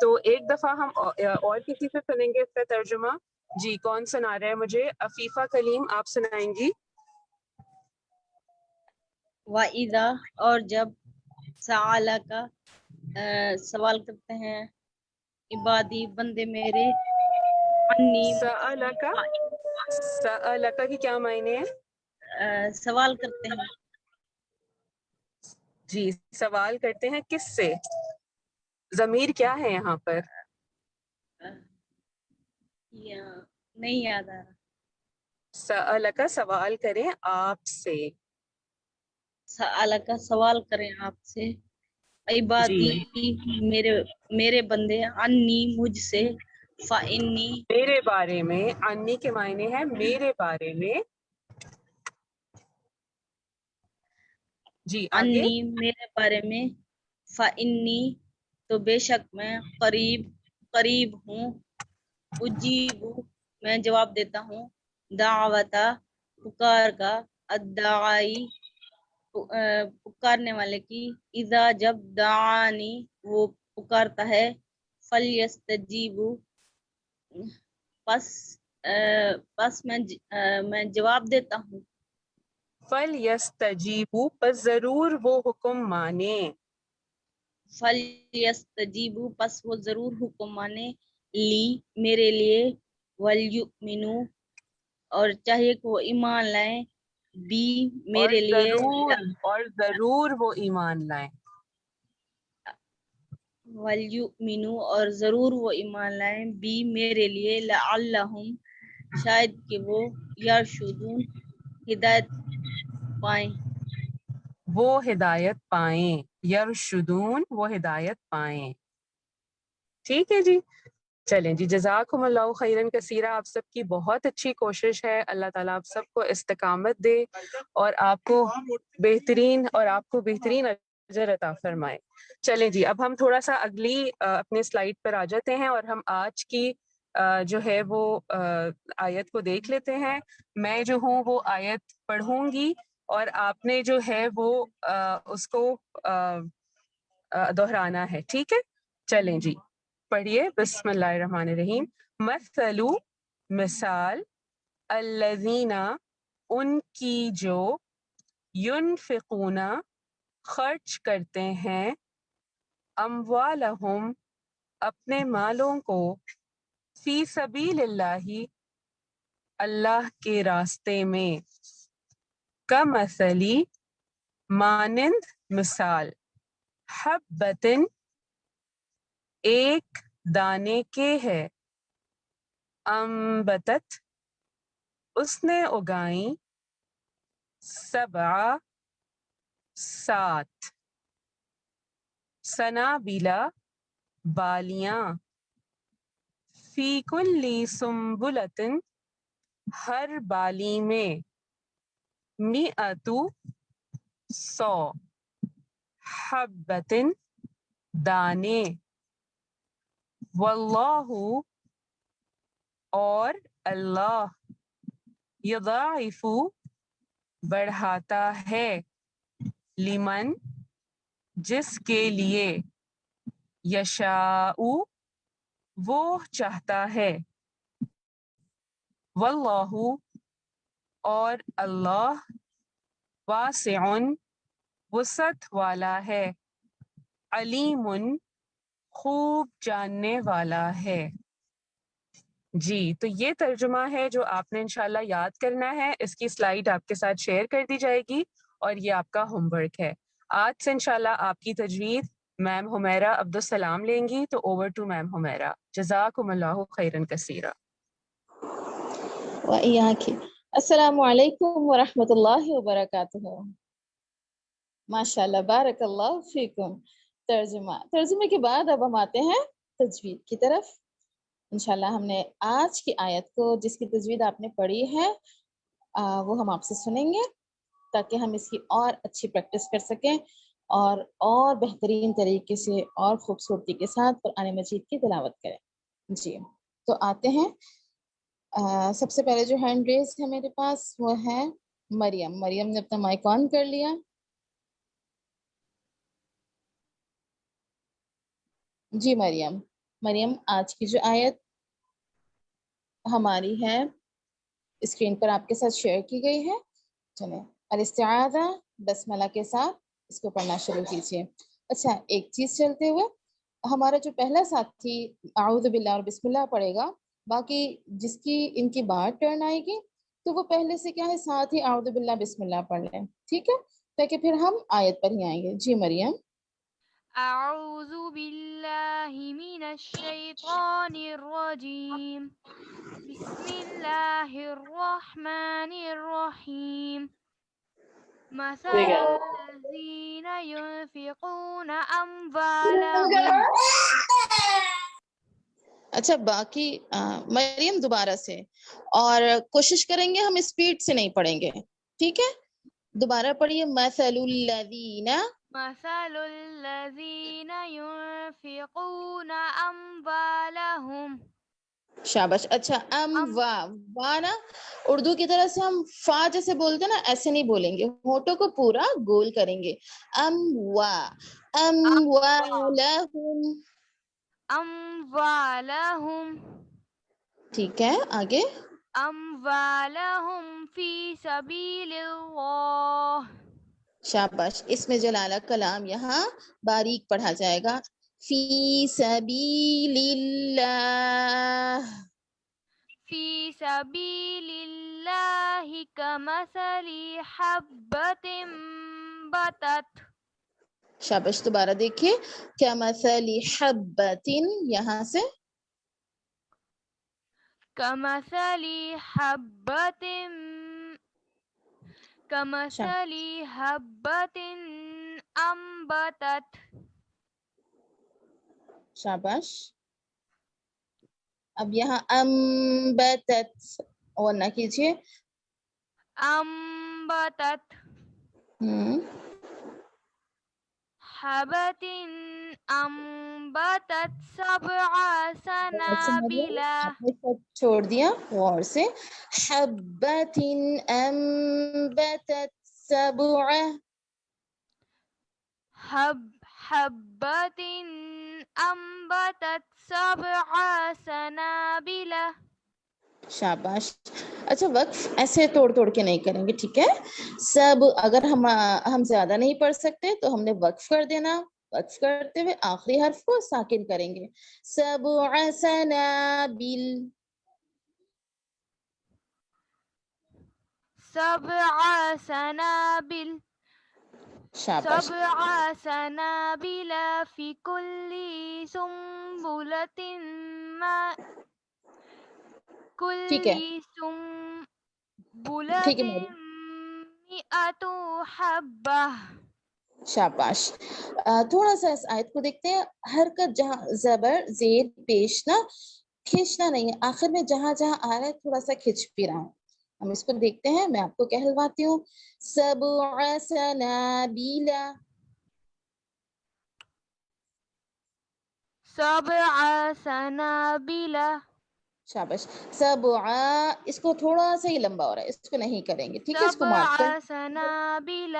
تو ایک دفعہ ہم اور کسی سے سنیں گے اس کا ترجمہ. جی کون سنا رہا ہے مجھے؟ عفیفہ کلیم آپ سنائیں گی. وَإِذَا اور جب سَأَلَكَ سوال کرتے ہیں عبادی بندے میرے انی سألک کی کیا معنی ہے؟ سوال کرتے ہیں. جی سوال کرتے ہیں کس سے؟ ضمیر کیا ہے یہاں پر؟ نہیں یاد آ رہا. سألک سوال کریں آپ سے. سألک سوال کریں آپ سے. عبادی میرے بندے انی مجھ سے فإنی میرے بارے میں. انی کے معنی ہے میرے بارے میں. جی آگے. انی میرے بارے میں فإنی تو بے شک میں قریب ہوں. اجیب میں جواب دیتا ہوں. دعوتا پکار کا. الداعی پکارنے والے کی. اذا جب دعانی وہ پکارتا ہے. فلیستجیبوا پس میں جواب دیتا ہوں. فلیستجیبوا پس ضرور وہ حکم مانے. فلیستجیبوا پس وہ ضرور حکم مانے. لی میرے لیے. ولیؤمنوا اور چاہیے کہ وہ ایمان لائیں. بی میرے لیے. اور ضرور وہ ایمان لائیں. ولیؤمنوا اور ضرور وہ ایمان لائیں. بی میرے لیے. لعلہم شاید کہ وہ یرشدون ہدایت پائیں. وہ ہدایت پائیں. یرشدون وہ ہدایت پائیں. ٹھیک ہے جی. چلیں جی جزاکم اللہ خیرن کثیرہ. آپ سب کی بہت اچھی کوشش ہے. اللہ تعالیٰ آپ سب کو استقامت دے اور آپ کو بہترین اجر عطا فرمائے. چلیں جی اب ہم تھوڑا سا اگلی اپنے سلائیڈ پر آ جاتے ہیں اور ہم آج کی جو ہے وہ آیت کو دیکھ لیتے ہیں. میں جو ہوں وہ آیت پڑھوں گی اور آپ نے جو ہے وہ اس کو دہرانا ہے. ٹھیک ہے چلیں جی پڑھیے. بسم اللہ الرحمن الرحیم. مثل مثال الذین ان کی جو ینفقون خرچ کرتے ہیں اموالہم اپنے مالوں کو فی سبیل اللہ اللہ کے راستے میں. کمثلی مانند مثال. حبتن ایک دانے کے ہے. انبتت اس نے اگائیں. 7 سنابلا بالیاں. فی کل سنبلۃ ہر بالی میں. 100 حبتن دانے. واللہ اور اللہ یضاعف بڑھاتا ہے. لمن جس کے لیے. یشاء وہ چاہتا ہے. واللہ اور اللہ واسع وسعت والا ہے. علیم خوب جاننے والا ہے. جی تو یہ ترجمہ ہے جو آپ نے انشاءاللہ یاد کرنا ہے. اس کی سلائیڈ آپ کے ساتھ شیئر کر دی جائے گی اور یہ آپ کا ہوم ورک ہے. آج سے انشاءاللہ آپ کی تجوید میم حمیرہ عبدالسلام لیں گی. تو اوور ٹو میم حمیرہ. جزاکم اللہ خیرن کثیرہ. السلام علیکم ورحمۃ اللہ وبرکاتہ. ماشاء اللہ بارک اللہ فیکم. ترجمے کے بعد اب ہم آتے ہیں تجوید کی طرف. انشاءاللہ ہم نے آج کی آیت کو جس کی تجوید آپ نے پڑھی ہے وہ ہم آپ سے سنیں گے تاکہ ہم اس کی اور اچھی پریکٹس کر سکیں اور بہترین طریقے سے اور خوبصورتی کے ساتھ قرآن مجید کی تلاوت کریں. جی تو آتے ہیں. سب سے پہلے جو ہینڈ ریز ہے میرے پاس وہ ہے مریم. مریم نے اپنا مائک آن کر لیا. جی مریم. مریم آج کی جو آیت ہماری ہے اسکرین پر آپ کے ساتھ شیئر کی گئی ہے. چلیں الاستعاذہ بسملہ کے ساتھ اس کو پڑھنا شروع کیجیے. اچھا ایک چیز چلتے ہوئے، ہمارا جو پہلا ساتھی اعوذ باللہ اور بسم اللہ پڑھے گا، باقی جس کی ان کی بار ٹرن آئے گی تو وہ پہلے سے کیا ہے ساتھ ہی اعوذ باللہ بسم اللہ پڑھ لیں، ٹھیک ہے، تاکہ پھر ہم آیت پر ہی آئیں گے. جی مریم. أعوذ بالله من الشيطان الرجيم بسم الله الرحمن الرحيم مثل الذين ينفقون أموالهم. اچھا باقی مریم دوبارہ سے، اور کوشش کریں گے ہم اسپیڈ سے نہیں پڑھیں گے، ٹھیک ہے. دوبارہ پڑھیے. مثل الذین مثل الذين ينفقون أموالهم. شاباش. اچھا وا نا اردو کی طرح سے ہم فا جیسے بولتے ہیں نا ایسے نہیں بولیں گے، ہونٹوں کو پورا گول کریں گے. أموالهم ٹھیک ہے آگے. أموالهم في سبيل الله. شاباش. اس میں جلالہ کلام یہاں باریک پڑھا جائے گا. فی سبیل اللہ. في سبيل الله كمثل حبة بتت. شاباش. دوبارہ دیکھیے. کیا مثل حبۃ، یہاں سے كمثل حبة أنبتت. شاباش. اب یہاں انبتت اور نہ کیجیے. أنبتت حبة أنبتت 7 سنابل. چھوڑ دیا غور سے. حبۃ انبتت 7 حبة أنبتت 7 سنابل. شاباش. اچھا وقف ایسے توڑ توڑ کے نہیں کریں گے، ٹھیک ہے. سب اگر ہم زیادہ نہیں پڑھ سکتے تو ہم نے وقف کر دینا، وقف کرتے ہوئے آخری حرف کو ساکن کریں گے. 7 سنابل. 7 سنابل. شاباش. 7 سنابل في كل سنبلة ٹھیک ہے ٹھیک ہے 100 حبة. شاباش. تھوڑا سا اس آیت کو دیکھتے ہیں. حرکت جہاں زبر زیر پیش نہ کھینچنا نہیں ہے، آخر میں جہاں جہاں آ رہا ہے تھوڑا سا کھینچ بھی رہا ہوں. ہم اس کو دیکھتے ہیں، میں آپ کو کہلواتی ہوں. 7 سنابل. 7 سنابل. شاباش. 7 اس کو تھوڑا سا ہی لمبا ہو رہا ہے، اس کو نہیں کریں گے، ٹھیک ہے. اس کو مارک کر. 7 سنابل.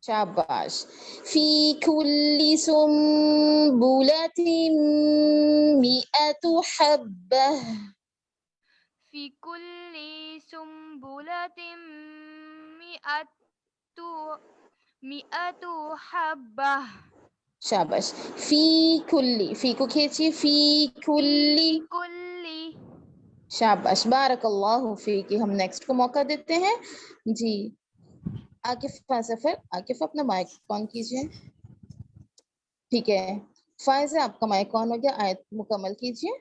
شاباش. فی کل سنبلۃ 100 حبہ. في كل سنبلة 100 حبة. شاباش. فی کلی، فی کو کھینچیے. فی کلی. كل. شاباش. بارک اللہ فیک. ہم نیکسٹ کو موقع دیتے ہیں. جی عاکف سفر. عاکف اپنا مائک آن کیجیے. ٹھیک ہے فائز آپ کا مائک آن ہو گیا، آیت مکمل کیجیے.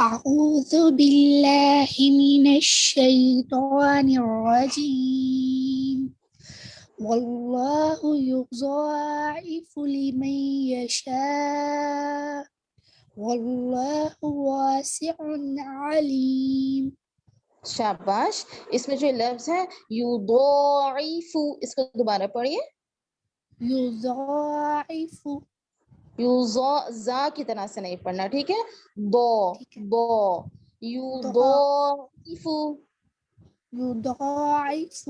أعوذ بالله من الشيطان الرجيم والله يضاعف لمن يشاء والله واسع عليم. شاباش. اس میں جو لفظ ہے یضاعف، اس کو دوبارہ پڑھیے. يضاعف. زا کی طرح سے نہیں پڑھنا، ٹھیک ہے. یضاعف. يضاعف.